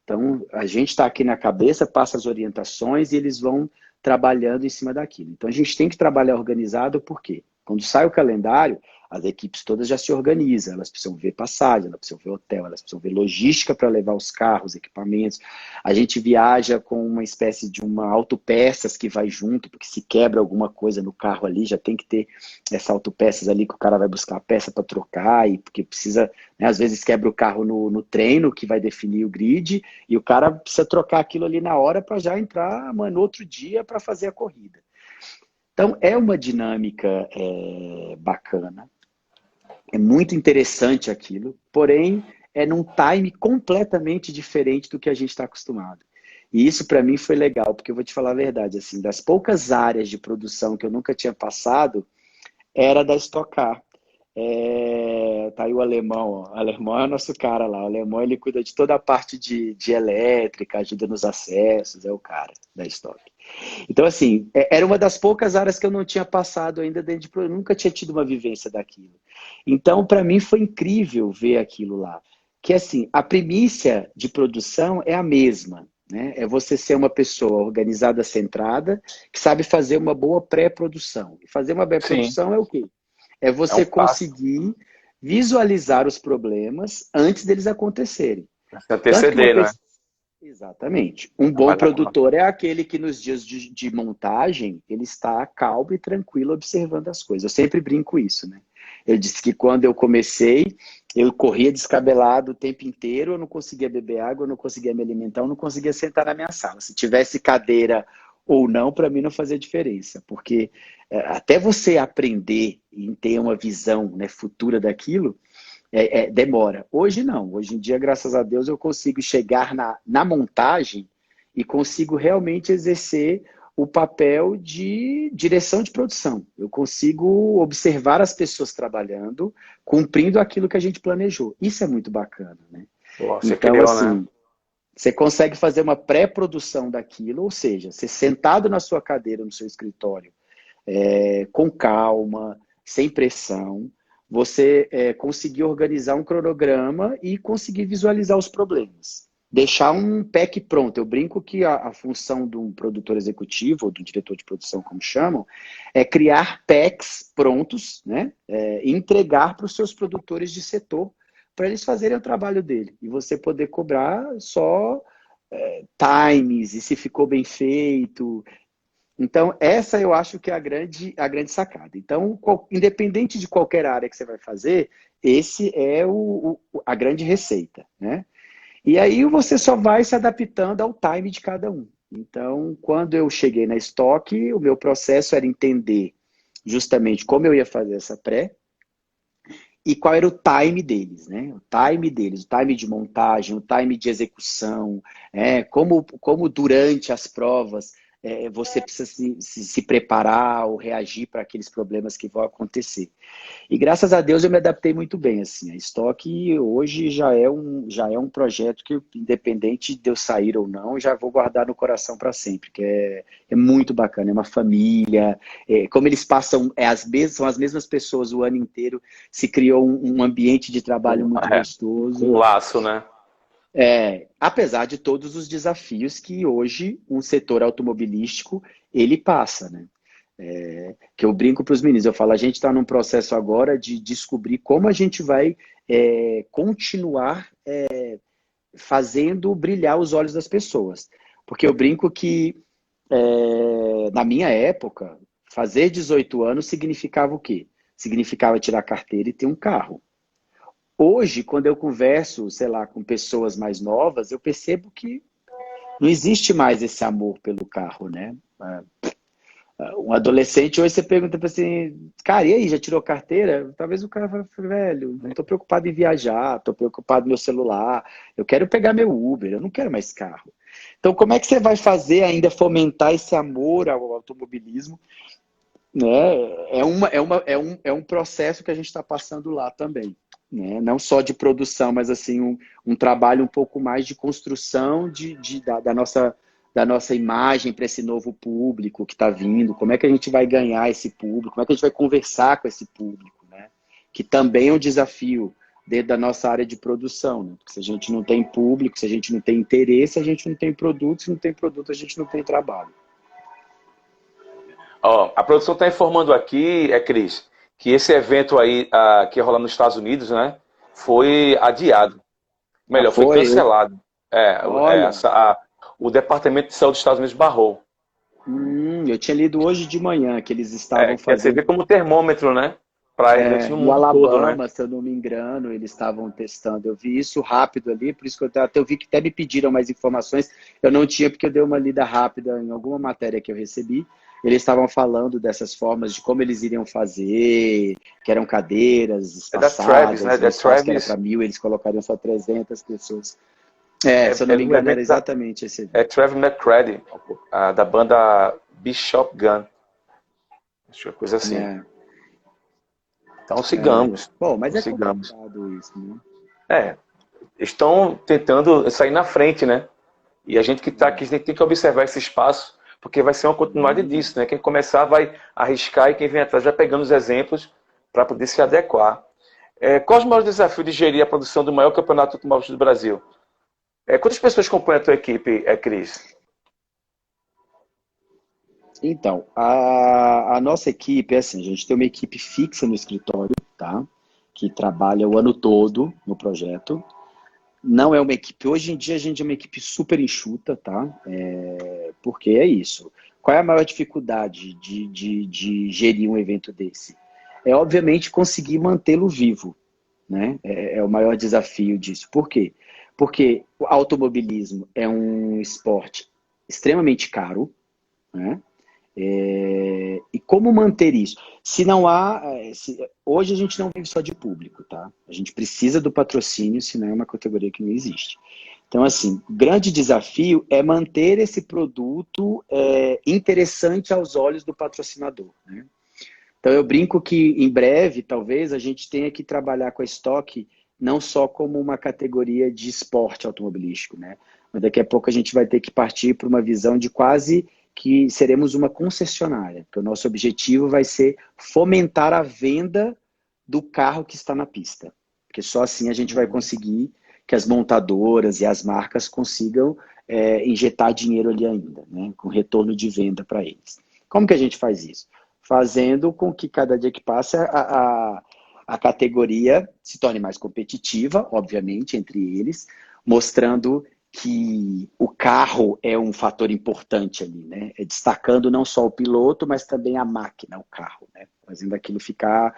[SPEAKER 2] Então, a gente está aqui na cabeça, passa as orientações e eles vão trabalhando em cima daquilo. Então, a gente tem que trabalhar organizado, por quê? Quando sai o calendário, as equipes todas já se organizam, elas precisam ver passagem, elas precisam ver hotel, elas precisam ver logística para levar os carros, equipamentos. A gente viaja com uma espécie de uma autopeças que vai junto, porque se quebra alguma coisa no carro ali, já tem que ter essa autopeças ali que o cara vai buscar a peça para trocar, e porque precisa, né, às vezes quebra o carro no treino, que vai definir o grid, e o cara precisa trocar aquilo ali na hora para já entrar no outro dia para fazer a corrida. Então, é uma dinâmica bacana. É muito interessante aquilo, porém é num time completamente diferente do que a gente está acostumado. E isso para mim foi legal, porque eu vou te falar a verdade, assim, das poucas áreas de produção que eu nunca tinha passado, era da Stock Car. Tá aí o alemão, ó. O alemão é o nosso cara lá. O alemão ele cuida de toda a parte de elétrica, ajuda nos acessos, é o cara da Stock. Então, assim, era uma das poucas áreas que eu não tinha passado ainda dentro de produto, nunca tinha tido uma vivência daquilo. Então, para mim, foi incrível ver aquilo lá. Que, assim, a primícia de produção é a mesma, né? É você ser uma pessoa organizada, centrada, que sabe fazer uma boa pré-produção. E fazer uma
[SPEAKER 1] Sim,
[SPEAKER 2] pré-produção é o quê? É
[SPEAKER 1] é um
[SPEAKER 2] você
[SPEAKER 1] passo.
[SPEAKER 2] conseguir visualizar os problemas antes deles acontecerem.
[SPEAKER 1] Se
[SPEAKER 2] Tanto que uma
[SPEAKER 1] anteceder, né?
[SPEAKER 2] pessoa Exatamente. Um bom
[SPEAKER 1] Trabalhar com.
[SPEAKER 2] produtor é aquele que nos dias de montagem, ele está calmo e tranquilo observando as coisas. Eu sempre brinco isso, né? Eu disse que quando eu comecei, eu corria descabelado o tempo inteiro, eu não conseguia beber água, eu não conseguia me alimentar, eu não conseguia sentar na minha sala. Se tivesse cadeira ou não, para mim não fazia diferença, porque até você aprender e ter uma visão, né, futura daquilo, demora. Hoje não. Hoje em dia, graças a Deus, eu consigo chegar na montagem e consigo realmente exercer o papel de direção de produção. Eu consigo observar as pessoas trabalhando, cumprindo aquilo que a gente planejou. Isso é muito bacana, né?
[SPEAKER 1] Pô, você
[SPEAKER 2] Então,
[SPEAKER 1] criou, né?
[SPEAKER 2] assim, você consegue fazer uma pré-produção daquilo, ou seja, você sentado na sua cadeira, no seu escritório, com calma, sem pressão, você conseguir organizar um cronograma e conseguir visualizar os problemas. Deixar um pack pronto. Eu brinco que a função de um produtor executivo, ou de um diretor de produção, como chamam, é criar packs prontos, né? E entregar para os seus produtores de setor, para eles fazerem o trabalho dele. E você poder cobrar só times, e se ficou bem feito. Então, essa eu acho que é a grande sacada. Então, independente de qualquer área que você vai fazer, esse é a grande receita, né? E aí você só vai se adaptando ao time de cada um. Então, quando eu cheguei na Stock, o meu processo era entender justamente como eu ia fazer essa pré e qual era o time deles, né? O time deles, o time de montagem, o time de execução, como durante as provas você precisa se preparar ou reagir para aqueles problemas que vão acontecer. E graças a Deus eu me adaptei muito bem, assim. A Stock hoje já é um projeto que, independente de eu sair ou não, já vou guardar no coração para sempre, que é muito bacana, é uma família, como eles passam, são as mesmas pessoas o ano inteiro, se criou um ambiente de trabalho muito gostoso.
[SPEAKER 1] Um laço, né?
[SPEAKER 2] Apesar de todos os desafios que hoje o setor automobilístico ele passa, né? Que eu brinco para os meninos, eu falo, a gente está num processo agora de descobrir como a gente vai continuar fazendo brilhar os olhos das pessoas. Porque eu brinco que, na minha época, fazer 18 anos significava o quê? Significava tirar carteira e ter um carro. Hoje, quando eu converso, sei lá, com pessoas mais novas, eu percebo que não existe mais esse amor pelo carro, né? Um adolescente, hoje você pergunta para assim, cara, e aí, já tirou carteira? Talvez o cara fale, velho, não estou preocupado em viajar, estou preocupado no meu celular, eu quero pegar meu Uber, eu não quero mais carro. Então, como é que você vai fazer ainda fomentar esse amor ao automobilismo? Né? É um processo que a gente está passando lá também. Né? Não só de produção, mas assim um trabalho um pouco mais de construção da nossa imagem para esse novo público que está vindo, como é que a gente vai ganhar esse público, como é que a gente vai conversar com esse público, né? Que também é um desafio dentro da nossa área de produção, né? Porque se a gente não tem público, se a gente não tem interesse, a gente não tem produto, se não tem produto, a gente não tem trabalho.
[SPEAKER 1] Ó, a produção está informando aqui, Cris, que esse evento aí que ia rolar nos Estados Unidos, né, foi adiado. Melhor, foi cancelado.
[SPEAKER 2] Olha.
[SPEAKER 1] O Departamento de Saúde dos Estados Unidos barrou.
[SPEAKER 2] Eu tinha lido hoje de manhã que eles estavam
[SPEAKER 1] Quer dizer,
[SPEAKER 2] fazendo...
[SPEAKER 1] vê como termômetro, né? Para eventos no
[SPEAKER 2] no
[SPEAKER 1] mundo todo, né?
[SPEAKER 2] Alabama, se eu não me engano, eles estavam testando. Eu vi isso rápido ali, por isso que eu vi que até me pediram mais informações. Eu não tinha, porque eu dei uma lida rápida em alguma matéria que eu recebi. Eles estavam falando dessas formas de como eles iriam fazer, que eram cadeiras espaçadas,
[SPEAKER 1] da Travis, né?
[SPEAKER 2] o espaço que era para 1.000, eles colocariam só 300 pessoas. Se eu não me engano, era exatamente esse evento.
[SPEAKER 1] Travis McCready, da banda Bishop Gun. Acho que é coisa assim. Então sigamos.
[SPEAKER 2] Bom, mas
[SPEAKER 1] sigamos.
[SPEAKER 2] Complicado isso, né?
[SPEAKER 1] Estão tentando sair na frente, né? E a gente que está aqui, a gente tem que observar esse espaço, porque vai ser uma continuidade disso, né? Quem começar vai arriscar e quem vem atrás vai pegando os exemplos para poder se adequar. Qual os maiores desafios de gerir a produção do maior campeonato automobilístico do Brasil? Quantas pessoas compõem a tua equipe, Cris?
[SPEAKER 2] Então, a nossa equipe é assim, a gente tem uma equipe fixa no escritório, tá? Que trabalha o ano todo no projeto. Não é uma equipe, hoje em dia a gente é uma equipe super enxuta, tá? Porque é isso. Qual é a maior dificuldade de gerir um evento desse? Obviamente, conseguir mantê-lo vivo, né? É o maior desafio disso. Por quê? Porque o automobilismo é um esporte extremamente caro, né? E como manter isso? Se não há... hoje a gente não vive só de público, tá? A gente precisa do patrocínio, senão é uma categoria que não existe. Então, assim, o grande desafio é manter esse produto interessante aos olhos do patrocinador, né? Então, eu brinco que, em breve, talvez, a gente tenha que trabalhar com a Stock não só como uma categoria de esporte automobilístico, né? Mas daqui a pouco a gente vai ter que partir para uma visão de quase que seremos uma concessionária, porque o nosso objetivo vai ser fomentar a venda do carro que está na pista. Porque só assim a gente vai conseguir que as montadoras e as marcas consigam injetar dinheiro ali ainda, né? Com retorno de venda para eles. Como que a gente faz isso? Fazendo com que cada dia que passa a categoria se torne mais competitiva, obviamente, entre eles, mostrando que o carro é um fator importante ali, né? Destacando não só o piloto, mas também a máquina, o carro, né? Fazendo aquilo ficar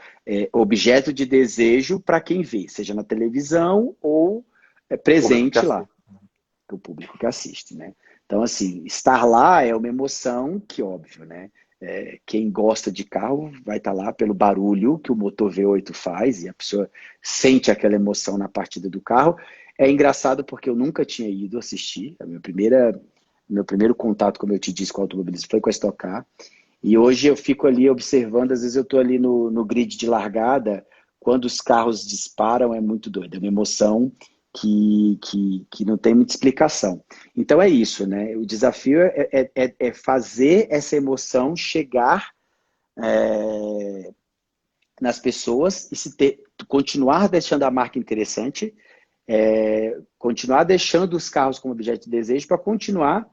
[SPEAKER 2] objeto de desejo para quem vê, seja na televisão ou presente lá, o público que assiste, né? Então, assim, estar lá é uma emoção que, óbvio, né? Quem gosta de carro vai estar lá pelo barulho que o motor V8 faz e a pessoa sente aquela emoção na partida do carro. É engraçado porque eu nunca tinha ido assistir. A minha primeira Meu primeiro contato, como eu te disse, com o automobilismo foi com a Stock Car. E hoje eu fico ali observando, às vezes eu estou ali no grid de largada, quando os carros disparam é muito doido, é uma emoção que não tem muita explicação. Então é isso, né? O desafio é fazer essa emoção chegar nas pessoas e continuar deixando a marca interessante, continuar deixando os carros como objeto de desejo para continuar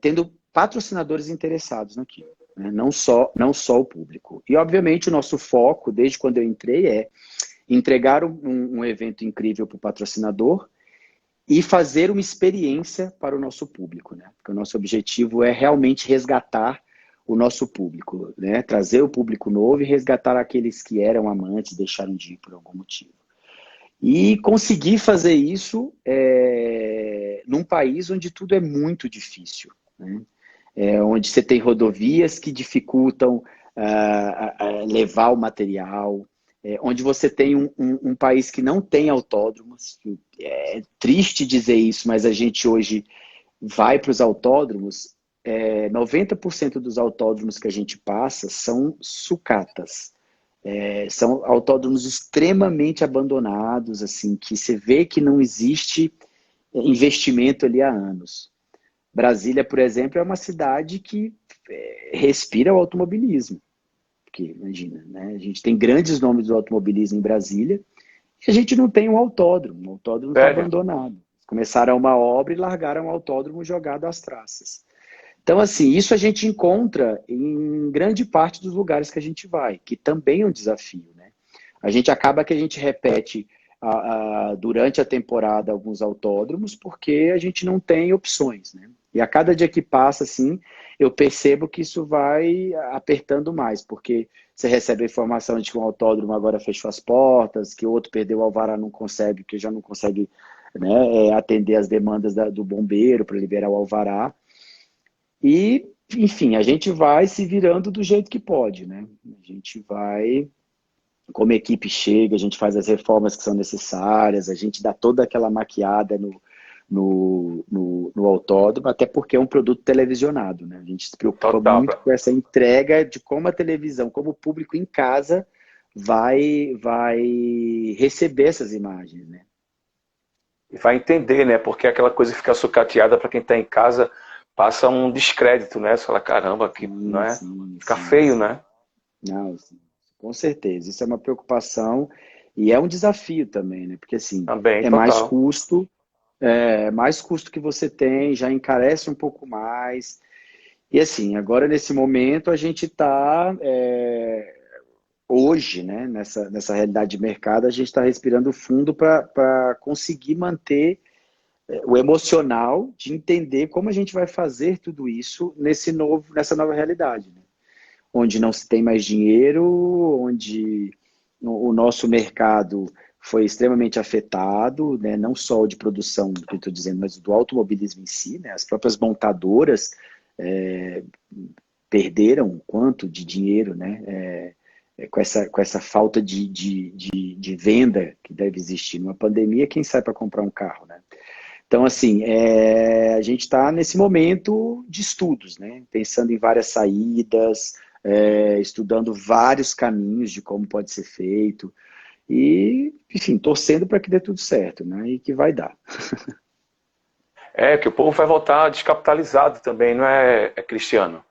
[SPEAKER 2] tendo patrocinadores interessados naquilo, né? Não só o público. E, obviamente, o nosso foco, desde quando eu entrei, é entregar um evento incrível para o patrocinador e fazer uma experiência para o nosso público, né? Porque o nosso objetivo é realmente resgatar o nosso público, né? Trazer o público novo e resgatar aqueles que eram amantes, deixaram de ir por algum motivo. E conseguir fazer isso num país onde tudo é muito difícil, né? Onde você tem rodovias que dificultam levar o material, onde você tem um país que não tem autódromos. É triste dizer isso, mas a gente hoje vai para os autódromos, 90% dos autódromos que a gente passa são sucatas. São autódromos extremamente abandonados, assim, que você vê que não existe investimento ali há anos. Brasília, por exemplo, é uma cidade que respira o automobilismo. Porque, imagina, né? A gente tem grandes nomes do automobilismo em Brasília e a gente não tem um autódromo. O autódromo está
[SPEAKER 1] Sério?
[SPEAKER 2] abandonado. Começaram uma obra e largaram o autódromo jogado às traças. Então, assim, isso a gente encontra em grande parte dos lugares que a gente vai, que também é um desafio, né? A gente acaba que a gente repete durante a temporada alguns autódromos porque a gente não tem opções, né? E a cada dia que passa, assim, eu percebo que isso vai apertando mais, porque você recebe a informação de que um autódromo agora fechou as portas, que outro perdeu o alvará, não consegue, que já não consegue, né, atender as demandas do bombeiro para liberar o alvará. E, enfim, a gente vai se virando do jeito que pode, né? A gente vai, como a equipe chega, a gente faz as reformas que são necessárias, a gente dá toda aquela maquiada no autódromo, até porque é um produto televisionado, né? A gente se preocupa
[SPEAKER 1] Total,
[SPEAKER 2] muito com essa entrega de como a televisão, como o público em casa vai receber essas imagens, né?
[SPEAKER 1] e vai entender, né? Porque aquela coisa fica sucateada para quem está em casa passa um descrédito, né? Você fala, caramba, que não
[SPEAKER 2] Sim,
[SPEAKER 1] é?
[SPEAKER 2] sim,
[SPEAKER 1] Fica
[SPEAKER 2] sim,
[SPEAKER 1] feio,
[SPEAKER 2] sim.
[SPEAKER 1] né?
[SPEAKER 2] Não, sim, com certeza. Isso é uma preocupação e é um desafio também, né? Porque assim,
[SPEAKER 1] Também,
[SPEAKER 2] é
[SPEAKER 1] total.
[SPEAKER 2] mais custo que você tem, já encarece um pouco mais. E assim, agora nesse momento a gente está, hoje, né, nessa realidade de mercado, a gente está respirando fundo para conseguir manter o emocional de entender como a gente vai fazer tudo isso nessa nova realidade, né? Onde não se tem mais dinheiro, onde o nosso mercado foi extremamente afetado, né? Não só o de produção, que eu estou dizendo, mas do automobilismo em si, né? As próprias montadoras perderam quanto de dinheiro, né? Com essa falta de venda que deve existir. Numa pandemia, quem sai para comprar um carro, né? Então, assim, a gente está nesse momento de estudos, né? Pensando em várias saídas, estudando vários caminhos de como pode ser feito e, enfim, torcendo para que dê tudo certo, né? E que vai dar.
[SPEAKER 1] É que o povo vai voltar descapitalizado também, não é, Cristiano?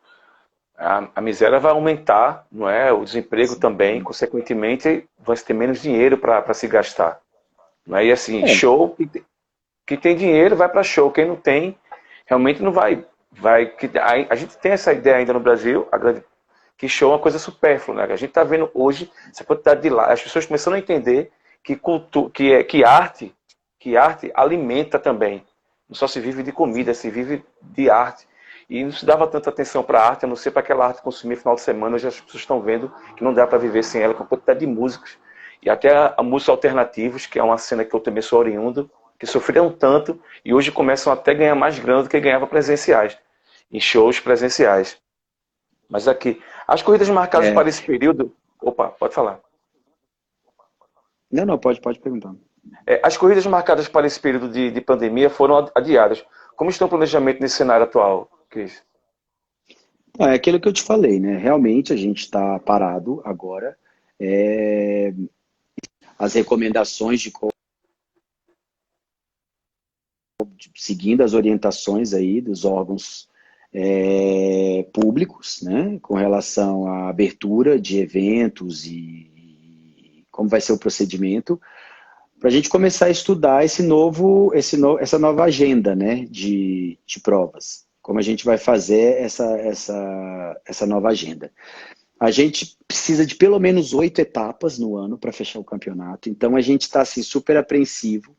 [SPEAKER 1] A miséria vai aumentar, não é? O desemprego também,
[SPEAKER 2] Sim.
[SPEAKER 1] consequentemente, vai ter menos dinheiro para se gastar. Não é? E assim,
[SPEAKER 2] É,
[SPEAKER 1] show, que tem dinheiro vai para show, quem não tem, realmente não vai. A gente tem essa ideia ainda no Brasil, que show é uma coisa supérflua, né? A gente está vendo hoje essa quantidade de as pessoas começando a entender que arte alimenta também. Não só se vive de comida, se vive de arte. E não se dava tanta atenção para a arte, a não ser para aquela arte consumir no final de semana. Hoje as pessoas estão vendo que não dá para viver sem ela, com a quantidade de músicos. E até a música alternativos, que é uma cena que eu também sou oriundo, que sofreram tanto e hoje começam até a ganhar mais grana do que ganhava presenciais, em shows presenciais. Mas aqui, as corridas marcadas
[SPEAKER 2] é.
[SPEAKER 1] para esse período. Opa, pode falar.
[SPEAKER 2] Não, pode perguntar.
[SPEAKER 1] As corridas marcadas para esse período de pandemia foram adiadas. Como está o planejamento nesse cenário atual, Cris?
[SPEAKER 2] É aquilo que eu te falei, né? Realmente a gente está parado agora. É, as recomendações seguindo as orientações aí dos órgãos públicos, né? Com relação à abertura de eventos e como vai ser o procedimento, para a gente começar a estudar essa nova agenda, né? De provas. Como a gente vai fazer essa nova agenda. A gente precisa de pelo menos 8 etapas no ano para fechar o campeonato. Então a gente está assim, super apreensivo.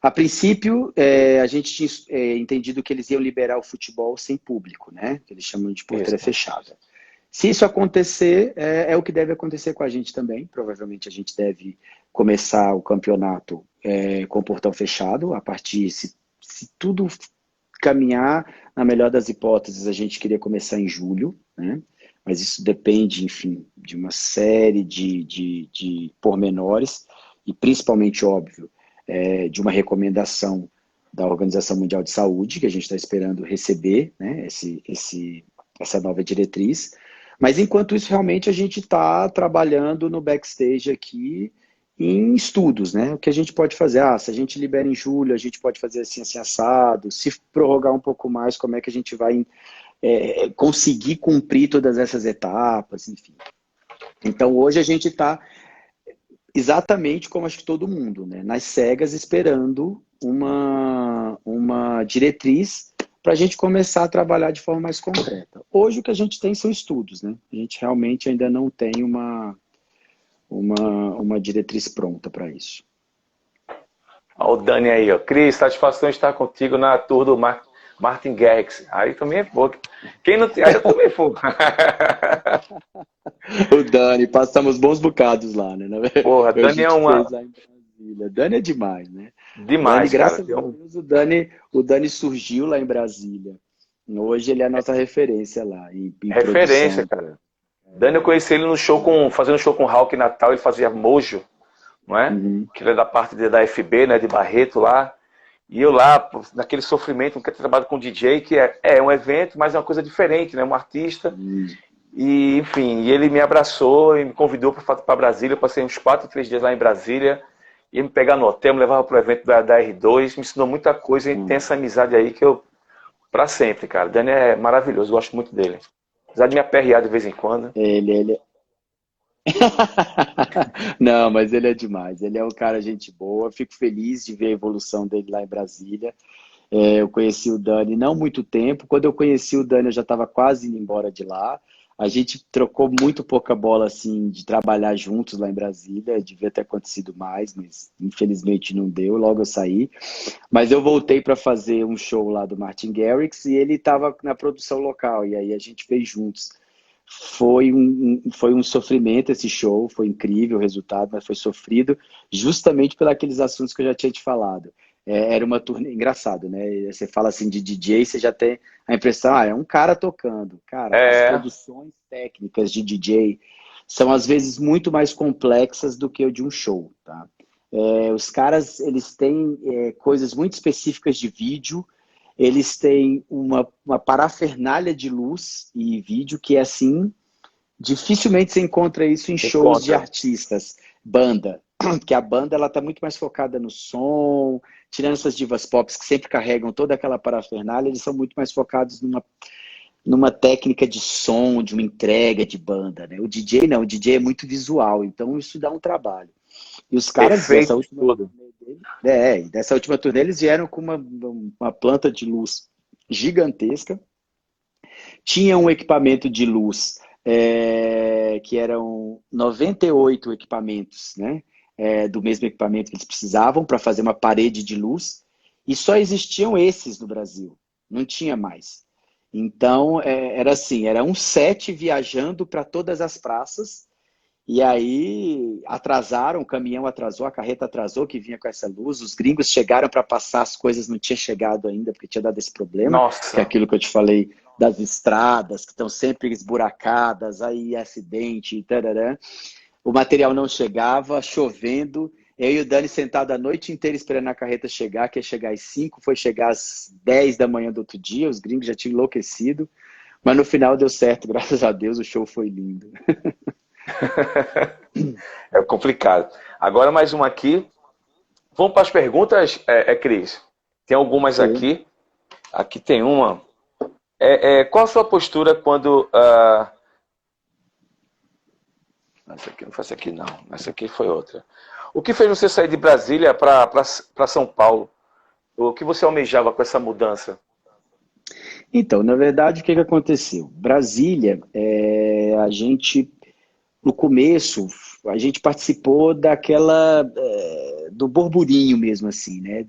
[SPEAKER 2] A princípio, a gente tinha entendido que eles iam liberar o futebol sem público, né? Que eles chamam de porteira fechada. Se isso acontecer, é o que deve acontecer com a gente também. Provavelmente a gente deve começar o campeonato com o portão fechado. A partir, se tudo caminhar, na melhor das hipóteses, a gente queria começar em julho, né? Mas isso depende, enfim, de uma série de pormenores e principalmente, óbvio, de uma recomendação da Organização Mundial de Saúde, que a gente está esperando receber, né, essa nova diretriz. Mas, enquanto isso, realmente, a gente está trabalhando no backstage aqui em estudos, né? O que a gente pode fazer? Se a gente libera em julho, a gente pode fazer assim assado. Se prorrogar um pouco mais, como é que a gente vai conseguir cumprir todas essas etapas, enfim. Então, hoje a gente está exatamente como acho que todo mundo, né? Nas cegas, esperando uma diretriz para a gente começar a trabalhar de forma mais concreta. Hoje o que a gente tem são estudos, né? A gente realmente ainda não tem uma diretriz pronta para isso.
[SPEAKER 1] Olha o Dani aí, ó. Cris, satisfação estar contigo na tour do Martin Garrix. Aí também é pouco. Quem não tem, aí eu também vou.
[SPEAKER 2] O Dani, passamos bons bocados lá, né?
[SPEAKER 1] Porra,
[SPEAKER 2] A
[SPEAKER 1] Dani é
[SPEAKER 2] gente
[SPEAKER 1] uma...
[SPEAKER 2] fez lá em Brasília. Dani é demais, né?
[SPEAKER 1] Demais,
[SPEAKER 2] Dani,
[SPEAKER 1] cara.
[SPEAKER 2] graças a Deus, o Dani surgiu lá em Brasília. Hoje ele é a nossa referência lá em
[SPEAKER 1] Referência,
[SPEAKER 2] produção.
[SPEAKER 1] cara. Dani, eu conheci ele no show fazendo show com o Hulk Natal, ele fazia Mojo, não é?
[SPEAKER 2] Uhum.
[SPEAKER 1] Que ele é da parte da FB, né? De Barreto lá. E eu lá, naquele sofrimento, nunca tinha trabalhado com DJ, que é um evento, mas é uma coisa diferente, né? Um artista. E, enfim, ele me abraçou e me convidou para Brasília. Eu passei uns 4, 3 dias lá em Brasília. Ia me pegar no hotel, me levava para o evento da R2. Me ensinou muita coisa e tem essa amizade aí que eu, para sempre, cara. O Dani é maravilhoso, gosto muito dele. Apesar de me aperrear de vez em quando.
[SPEAKER 2] Ele... Não, mas ele é demais. Ele é um cara gente boa. Fico feliz de ver a evolução dele lá em Brasília. Eu conheci o Dani não há muito tempo. Quando eu conheci o Dani, eu já estava quase indo embora de lá. A gente trocou muito pouca bola assim de trabalhar juntos lá em Brasília. Devia ter acontecido mais, mas infelizmente não deu. Logo eu saí. Mas eu voltei para fazer um show lá do Martin Garrix e ele estava na produção local. E aí a gente fez juntos. Foi um sofrimento esse show, foi incrível o resultado, mas foi sofrido justamente por aqueles assuntos que eu já tinha te falado. Era uma turnê, engraçado, né? Você fala assim de DJ, você já tem a impressão, é um cara tocando. Cara, as produções técnicas de DJ são às vezes muito mais complexas do que o de um show, tá? Os caras, eles têm coisas muito específicas de vídeo. Eles têm uma parafernália de luz e vídeo que é assim, dificilmente você encontra isso em shows de artistas, banda, que a banda ela tá muito mais focada no som, tirando essas divas pop que sempre carregam toda aquela parafernália, eles são muito mais focados numa técnica de som, de uma entrega de banda, né? O DJ não, o DJ é muito visual, então isso dá um trabalho. E os caras dessa última turnê, eles vieram com uma planta de luz gigantesca. Tinha um equipamento de luz que eram 98 equipamentos, né? Do mesmo equipamento que eles precisavam para fazer uma parede de luz. E só existiam esses no Brasil. Não tinha mais. Então, era assim, era um set viajando para todas as praças. E aí atrasaram, o caminhão atrasou, a carreta atrasou, que vinha com essa luz. Os gringos chegaram para passar, as coisas não tinham chegado ainda, porque tinha dado esse problema.
[SPEAKER 1] Nossa.
[SPEAKER 2] Que é aquilo que eu te falei das estradas, que estão sempre esburacadas, aí acidente, tarará. O material não chegava, chovendo. Eu e o Dani sentado a noite inteira esperando a carreta chegar, que ia chegar às 5, foi chegar às 10 da manhã do outro dia, os gringos já tinham enlouquecido, mas no final deu certo, graças a Deus, o show foi lindo.
[SPEAKER 1] É complicado. Agora mais uma aqui. Vamos para as perguntas, Cris? Tem algumas
[SPEAKER 2] Show.
[SPEAKER 1] aqui. Aqui tem uma. Qual a sua postura quando... Essa aqui não foi essa aqui, não. Essa aqui foi outra. O que fez você sair de Brasília para São Paulo? O que você almejava com essa mudança?
[SPEAKER 2] Então, na verdade, o que aconteceu? Brasília, a gente, no começo, a gente participou do burburinho mesmo, assim, né?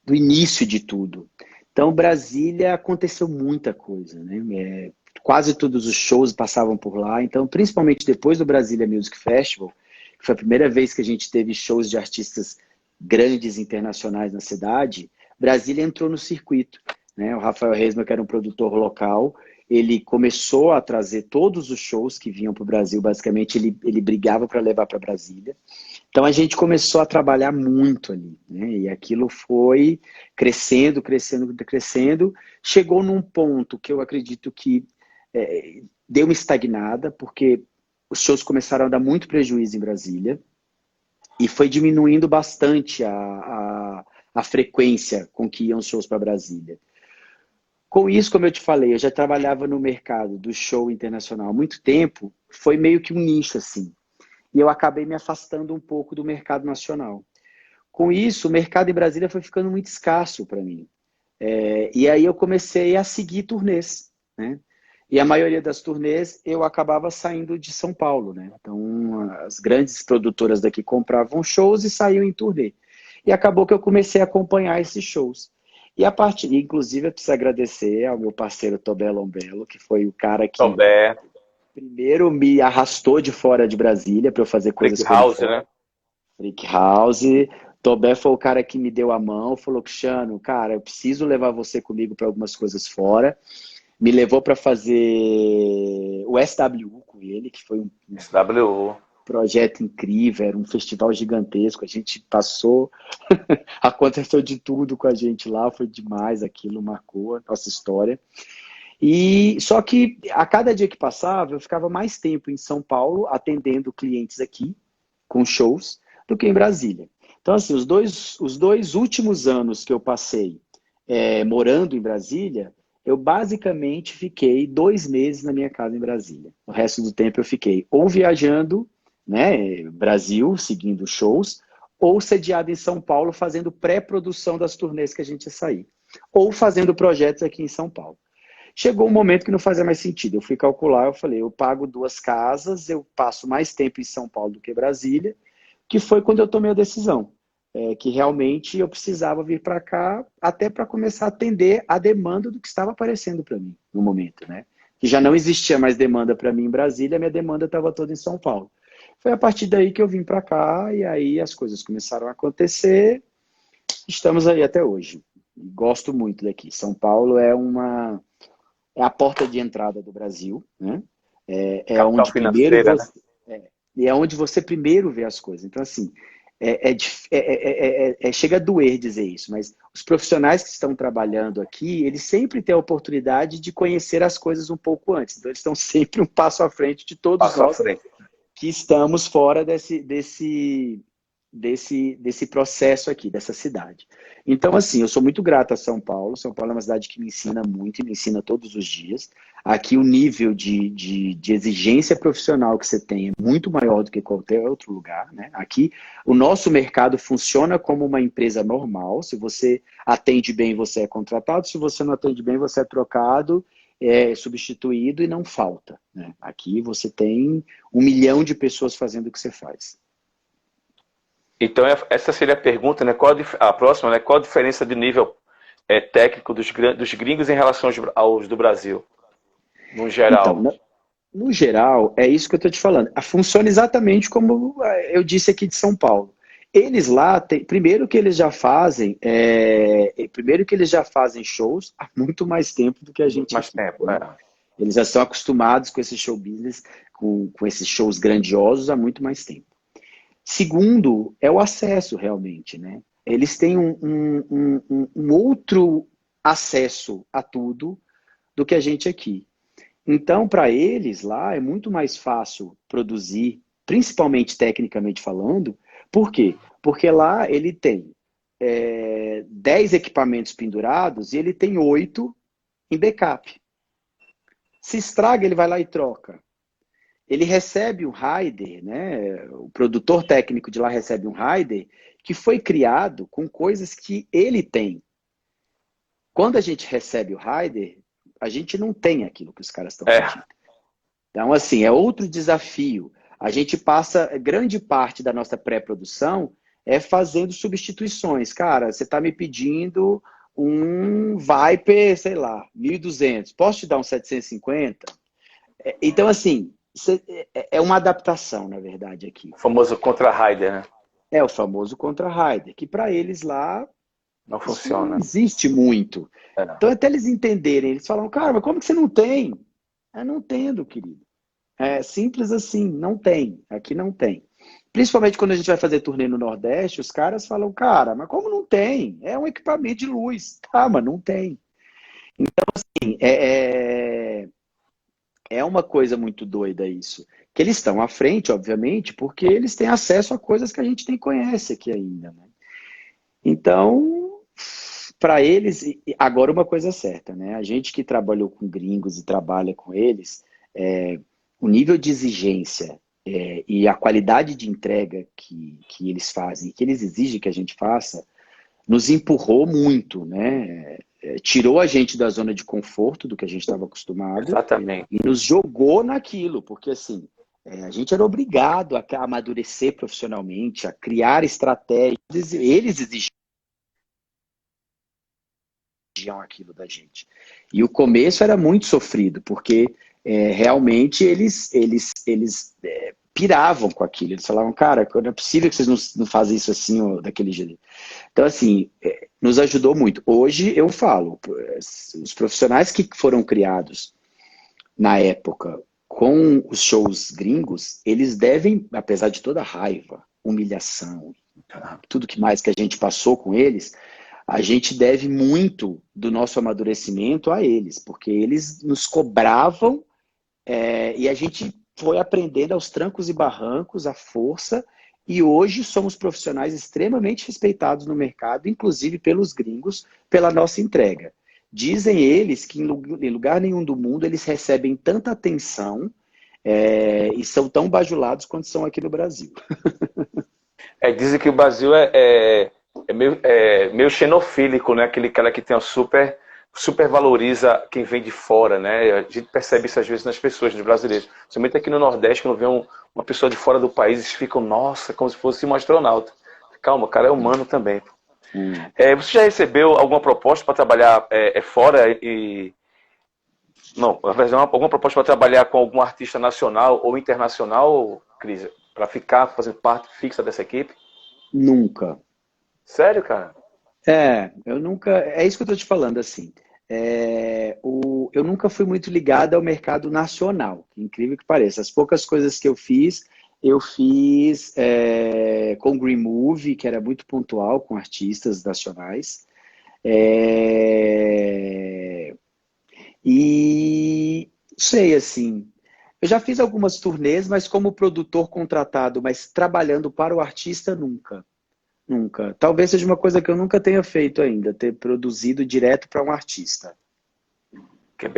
[SPEAKER 2] Do início de tudo. Então, Brasília aconteceu muita coisa, né? Quase todos os shows passavam por lá. Então, principalmente depois do Brasília Music Festival, que foi a primeira vez que a gente teve shows de artistas grandes internacionais na cidade, Brasília entrou no circuito, né? O Rafael Resma, que era um produtor local, ele começou a trazer todos os shows que vinham para o Brasil, basicamente ele brigava para levar para Brasília. Então a gente começou a trabalhar muito ali, né? E aquilo foi crescendo, crescendo, crescendo. Chegou num ponto que eu acredito que deu uma estagnada, porque os shows começaram a dar muito prejuízo em Brasília e foi diminuindo bastante a frequência com que iam os shows para Brasília. Com isso, como eu te falei, eu já trabalhava no mercado do show internacional há muito tempo, foi meio que um nicho assim. E eu acabei me afastando um pouco do mercado nacional. Com isso, o mercado em Brasília foi ficando muito escasso para mim. E aí eu comecei a seguir turnês, né? E a maioria das turnês eu acabava saindo de São Paulo, né? Então, as grandes produtoras daqui compravam shows e saíam em turnê. E acabou que eu comecei a acompanhar esses shows. E a partir, inclusive, eu preciso agradecer ao meu parceiro Tobé Lombello, que foi o cara que
[SPEAKER 1] Tobé,
[SPEAKER 2] primeiro me arrastou de fora de Brasília para eu fazer
[SPEAKER 1] Freak
[SPEAKER 2] coisas com ele
[SPEAKER 1] House,
[SPEAKER 2] fora.
[SPEAKER 1] né?
[SPEAKER 2] Freak House. Tobé foi o cara que me deu a mão, falou: Cristiano, cara, eu preciso levar você comigo para algumas coisas fora. Me levou para fazer o SWU com ele, que foi um
[SPEAKER 1] SWU.
[SPEAKER 2] projeto incrível, era um festival gigantesco. A gente passou, aconteceu de tudo com a gente lá, foi demais aquilo, marcou a nossa história. E só que a cada dia que passava, eu ficava mais tempo em São Paulo, atendendo clientes aqui, com shows, do que em Brasília. Então, assim, os dois últimos anos que eu passei morando em Brasília, eu basicamente fiquei 2 meses na minha casa em Brasília. O resto do tempo eu fiquei ou viajando, né, Brasil, seguindo shows, ou sediado em São Paulo, fazendo pré-produção das turnês que a gente ia sair. Ou fazendo projetos aqui em São Paulo. Chegou um momento que não fazia mais sentido. Eu fui calcular, eu falei, eu pago 2 casas, eu passo mais tempo em São Paulo do que Brasília, que foi quando eu tomei a decisão. Que realmente eu precisava vir para cá até para começar a atender a demanda do que estava aparecendo para mim no momento, né? Que já não existia mais demanda para mim em Brasília, minha demanda estava toda em São Paulo. Foi a partir daí que eu vim para cá e aí as coisas começaram a acontecer. Estamos aí até hoje. Gosto muito daqui. São Paulo é a porta de entrada do Brasil, né?
[SPEAKER 1] Capital
[SPEAKER 2] Onde primeiro
[SPEAKER 1] financeira, né?
[SPEAKER 2] você onde você primeiro vê as coisas. Então, assim, chega a doer dizer isso, mas os profissionais que estão trabalhando aqui, eles sempre têm a oportunidade de conhecer as coisas um pouco antes. Então, eles estão sempre um passo à frente de todos
[SPEAKER 1] Passo à
[SPEAKER 2] nós
[SPEAKER 1] frente.
[SPEAKER 2] que estamos fora desse processo aqui, dessa cidade. Então, assim, eu sou muito grato a São Paulo. São Paulo é uma cidade que me ensina muito e me ensina todos os dias. Aqui o nível de exigência profissional que você tem é muito maior do que qualquer outro lugar, né? Aqui o nosso mercado funciona como uma empresa normal. Se você atende bem, você é contratado. Se você não atende bem, você é trocado, é substituído e não falta, né? Aqui você tem 1 milhão de pessoas fazendo o que você faz.
[SPEAKER 1] Então, essa seria a pergunta, né? A próxima, né? Qual a diferença de nível técnico dos gringos em relação aos do Brasil, no
[SPEAKER 2] Então,
[SPEAKER 1] geral?
[SPEAKER 2] no geral, é isso que eu estou te falando. Funciona exatamente como eu disse aqui de São Paulo. Eles lá, primeiro que eles já fazem shows há muito mais tempo do que a
[SPEAKER 1] Muito
[SPEAKER 2] gente
[SPEAKER 1] mais
[SPEAKER 2] aqui,
[SPEAKER 1] tempo,
[SPEAKER 2] né? Eles já estão acostumados com esse show business, com esses shows grandiosos há muito mais tempo. Segundo, é o acesso realmente, né? Eles têm um outro acesso a tudo do que a gente aqui. Então, para eles lá, é muito mais fácil produzir, principalmente tecnicamente falando. Por quê? Porque lá ele tem 10 equipamentos pendurados e ele tem 8 em backup. Se estraga, ele vai lá e troca. Ele recebe um rider, né? O produtor técnico de lá recebe um rider que foi criado com coisas que ele tem. Quando a gente recebe o rider, a gente não tem aquilo que os caras estão pedindo. Então, assim, é outro desafio. A gente passa grande parte da nossa pré-produção fazendo substituições. Cara, você está me pedindo um Viper, sei lá, 1.200. Posso te dar um 750? Então, assim, é uma adaptação, na verdade, aqui.
[SPEAKER 1] O famoso contra-rider, né?
[SPEAKER 2] É o famoso contra-rider, que para eles lá
[SPEAKER 1] Não
[SPEAKER 2] isso
[SPEAKER 1] funciona.
[SPEAKER 2] não existe muito. Então, até eles entenderem, eles falam, cara, mas como que você não tem? Eu não entendo, querido. É simples assim, não tem. Aqui não tem. Principalmente quando a gente vai fazer turnê no Nordeste, os caras falam, cara, mas como não tem? É um equipamento de luz. Tá, mas não tem. Então, assim, é uma coisa muito doida isso. Que eles estão à frente, obviamente, porque eles têm acesso a coisas que a gente nem conhece aqui ainda, né? Então, para eles, agora uma coisa é certa, né? A gente que trabalhou com gringos e trabalha com eles, o nível de exigência e a qualidade de entrega que eles fazem, que eles exigem que a gente faça, nos empurrou muito, né? Tirou a gente da zona de conforto do que a gente estava acostumado.
[SPEAKER 1] Exatamente.
[SPEAKER 2] E nos jogou naquilo, porque assim, a gente era obrigado a amadurecer profissionalmente, a criar estratégias, eles exigiam aquilo da gente. E o começo era muito sofrido, porque realmente eles piravam com aquilo. Eles falavam, cara, não é possível que vocês não fazem isso assim ou daquele jeito. Então, assim, nos ajudou muito. Hoje eu falo, os profissionais que foram criados na época com os shows gringos, eles devem, apesar de toda a raiva, humilhação, tudo que mais que a gente passou com eles, a gente deve muito do nosso amadurecimento a eles, porque eles nos cobravam e a gente foi aprendendo aos trancos e barrancos, à força, e hoje somos profissionais extremamente respeitados no mercado, inclusive pelos gringos, pela nossa entrega. Dizem eles que em lugar nenhum do mundo eles recebem tanta atenção e são tão bajulados quanto são aqui no Brasil.
[SPEAKER 1] Dizem que o Brasil meio xenofílico, né? Aquele cara que tem um super valoriza quem vem de fora, né? A gente percebe isso às vezes nas pessoas, nos brasileiros. Principalmente aqui no Nordeste, quando vê uma pessoa de fora do país, eles ficam, nossa, como se fosse um astronauta. Calma, o cara é humano também. Você já recebeu alguma proposta para trabalhar fora Não, na verdade, alguma proposta para trabalhar com algum artista nacional ou internacional, Cris? Para ficar fazendo parte fixa dessa equipe?
[SPEAKER 2] Nunca.
[SPEAKER 1] Sério, cara?
[SPEAKER 2] Eu nunca. É isso que eu estou te falando, assim. Eu nunca fui muito ligado ao mercado nacional, incrível que pareça. As poucas coisas que eu fiz com Green Movie, que era muito pontual com artistas nacionais. E sei, assim. Eu já fiz algumas turnês, mas como produtor contratado, mas trabalhando para o artista, nunca. Nunca. Talvez seja uma coisa que eu nunca tenha feito ainda, ter produzido direto para um artista.
[SPEAKER 1] Que é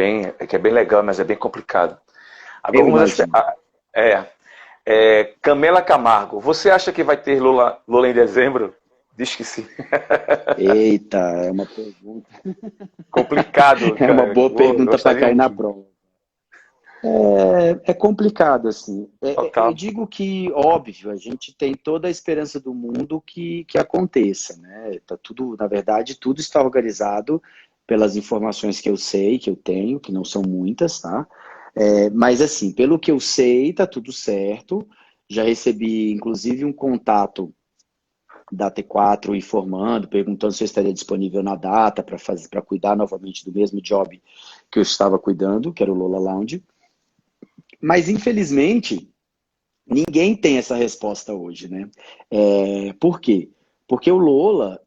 [SPEAKER 1] bem legal, mas é bem complicado. Agora
[SPEAKER 2] Eu
[SPEAKER 1] vamos
[SPEAKER 2] imagino.
[SPEAKER 1] Camila Camargo, você acha que vai ter Lula em dezembro? Diz que sim.
[SPEAKER 2] Eita, é uma pergunta.
[SPEAKER 1] Complicado,
[SPEAKER 2] É uma
[SPEAKER 1] cara.
[SPEAKER 2] boa pergunta para
[SPEAKER 1] Gostaria
[SPEAKER 2] cair na
[SPEAKER 1] muito.
[SPEAKER 2] prova. É complicado, assim. Eu
[SPEAKER 1] Total.
[SPEAKER 2] digo que, óbvio, a gente tem toda a esperança do mundo que aconteça, né? Tá tudo, na verdade, tudo está organizado pelas informações que eu sei, que eu tenho, que não são muitas, tá? Mas, assim, pelo que eu sei, tá tudo certo. Já recebi, inclusive, um contato da T4 informando, perguntando se eu estaria disponível na data para cuidar novamente do mesmo job que eu estava cuidando, que era o Lola Lounge. Mas, infelizmente, Ninguém tem essa resposta hoje, né? Por quê? Porque o Lola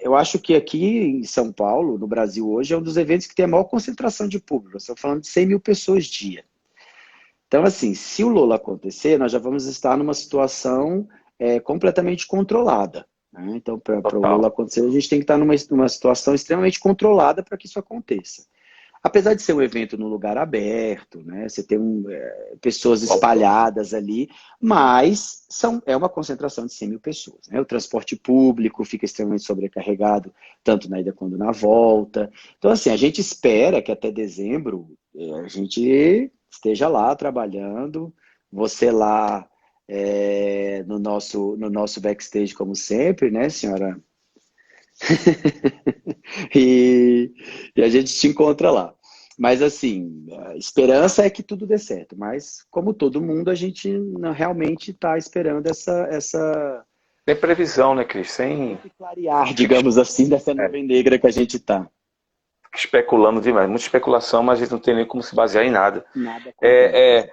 [SPEAKER 2] eu acho que aqui em São Paulo, no Brasil hoje, é um dos eventos que tem a maior concentração de público. Nós estamos falando de 100 mil pessoas dia. Então, assim, se o Lola acontecer, nós já vamos estar numa situação completamente controlada, né? Então, para o Lola
[SPEAKER 1] Total.
[SPEAKER 2] acontecer, a gente tem que estar numa situação extremamente controlada para que isso aconteça. Apesar de ser um evento num lugar aberto, né? Você tem pessoas espalhadas ali, mas é uma concentração de 100 mil pessoas, né? O transporte público fica extremamente sobrecarregado, tanto na ida quanto na volta. Então, assim, a gente espera que até dezembro a gente esteja lá trabalhando, você lá no nosso backstage, como sempre, né, senhora? e, e a gente te encontra lá. Mas assim, a esperança é que tudo dê certo. Mas, como todo mundo, a gente realmente está esperando
[SPEAKER 1] Sem previsão, né, Cris? Sem.
[SPEAKER 2] esse clarear,
[SPEAKER 1] Fica
[SPEAKER 2] digamos assim, dessa
[SPEAKER 1] é,
[SPEAKER 2] nuvem negra que a gente está.
[SPEAKER 1] especulando demais. Muita especulação, mas a gente não tem nem como se basear em nada.
[SPEAKER 2] Nada é concreto.
[SPEAKER 1] É, é,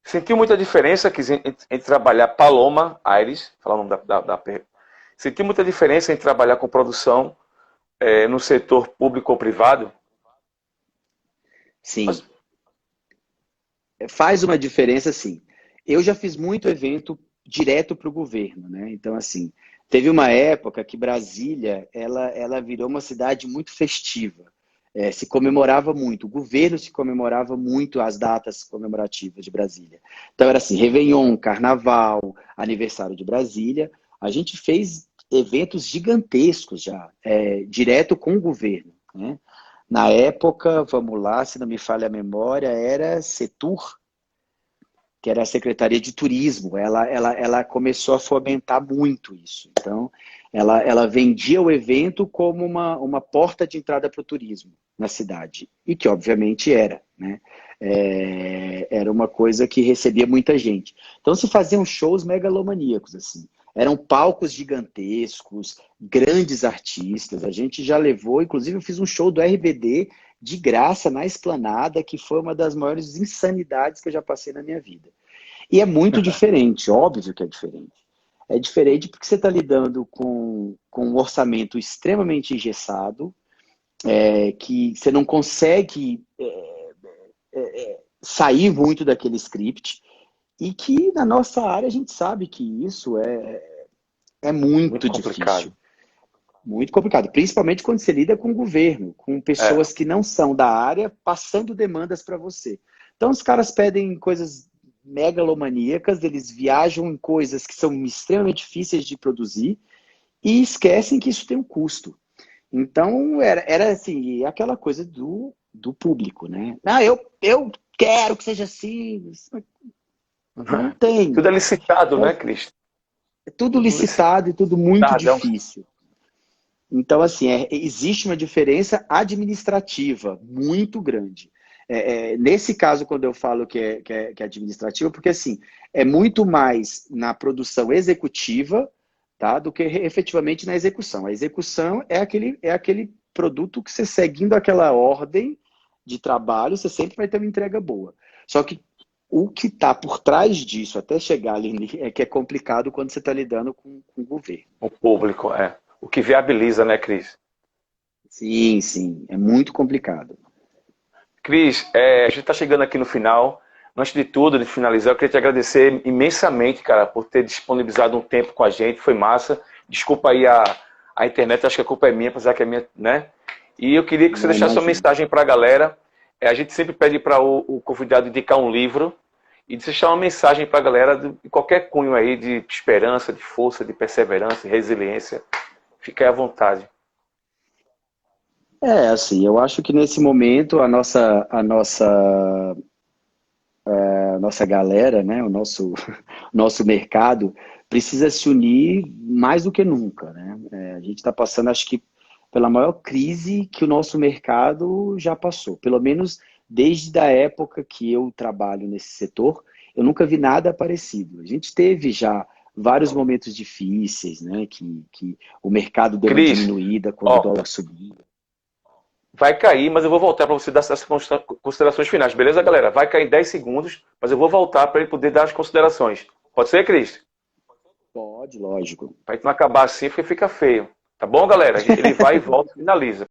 [SPEAKER 1] sentiu muita diferença entre trabalhar Paloma Aires, falar o nome sentiu muita diferença em trabalhar com produção no setor público ou privado?
[SPEAKER 2] Sim,
[SPEAKER 1] Mas,
[SPEAKER 2] faz uma diferença, sim. Eu já fiz muito evento direto para o governo, né? Então, assim, teve uma época que Brasília, ela virou uma cidade muito festiva. Se comemorava muito, o governo se comemorava muito as datas comemorativas de Brasília. Então, era assim, Réveillon, Carnaval, aniversário de Brasília. A gente fez eventos gigantescos já, direto com o governo, né? Na época, vamos lá, se não me falha a memória, era Setur, que era a Secretaria de Turismo. Ela começou a fomentar muito isso. Então, ela vendia o evento como uma porta de entrada para o turismo na cidade. E que, obviamente, era, né? Era uma coisa que recebia muita gente. Então, se faziam shows megalomaníacos, assim. Eram palcos gigantescos, grandes artistas. A gente já levou, inclusive eu fiz um show do RBD de graça na Esplanada, que foi uma das maiores insanidades que eu já passei na minha vida. E é muito diferente, óbvio que é diferente. É diferente porque você está lidando com um orçamento extremamente engessado, que você não consegue sair muito daquele script, e que na nossa área a gente sabe que isso é
[SPEAKER 1] muito
[SPEAKER 2] muito difícil.
[SPEAKER 1] complicado.
[SPEAKER 2] Muito complicado, principalmente quando você lida com o governo, com
[SPEAKER 1] É,
[SPEAKER 2] pessoas que não são da área, passando demandas para você. Então, os caras pedem coisas megalomaníacas, eles viajam em coisas que são extremamente difíceis de produzir e esquecem que isso tem um custo. Então, era assim, aquela coisa do público, né? Ah, eu quero que seja assim. Não tem.
[SPEAKER 1] tudo é licitado,
[SPEAKER 2] Então,
[SPEAKER 1] né, Cris?
[SPEAKER 2] é tudo
[SPEAKER 1] Tudo
[SPEAKER 2] licitado e tudo muito
[SPEAKER 1] licitado.
[SPEAKER 2] difícil. Então, assim, existe uma diferença administrativa muito grande. Nesse caso, quando eu falo que é administrativa, porque assim, é muito mais na produção executiva, tá, do que efetivamente na execução. A execução é aquele produto que você seguindo aquela ordem de trabalho, você sempre vai ter uma entrega boa. Só que o que está por trás disso, até chegar ali, é que é complicado quando você está lidando com o governo.
[SPEAKER 1] O público, o que viabiliza, né, Cris?
[SPEAKER 2] Sim, sim, é muito complicado.
[SPEAKER 1] Cris, a gente está chegando aqui no final. Antes de tudo, de finalizar, eu queria te agradecer imensamente, cara, por ter disponibilizado um tempo com a gente. Foi massa. Desculpa aí a internet, acho que a culpa é minha, apesar que é minha, né? E eu queria que você
[SPEAKER 2] Não,
[SPEAKER 1] deixasse uma
[SPEAKER 2] imagino.
[SPEAKER 1] mensagem para a galera. A gente sempre pede para o convidado indicar um livro e deixar uma mensagem para a galera de qualquer cunho aí, de esperança, de força, de perseverança, de resiliência. Fique à vontade.
[SPEAKER 2] Assim, eu acho que nesse momento a nossa galera, né, o nosso, nosso mercado precisa se unir mais do que nunca, né? A gente está passando, acho que, pela maior crise que o nosso mercado já passou. Pelo menos desde a época que eu trabalho nesse setor, eu nunca vi nada parecido. A gente teve já vários momentos difíceis, né, que o mercado deu uma
[SPEAKER 1] Cris,
[SPEAKER 2] diminuída quando o
[SPEAKER 1] ó,
[SPEAKER 2] dólar subia.
[SPEAKER 1] Vai cair, mas eu vou voltar para você dar as considerações finais, beleza, galera? Vai cair em 10 segundos, mas eu vou voltar para ele poder dar as considerações. Pode ser, Cris?
[SPEAKER 2] Pode, lógico.
[SPEAKER 1] Para gente não acabar assim, porque fica feio. Tá bom, galera? Ele vai e volta e finaliza.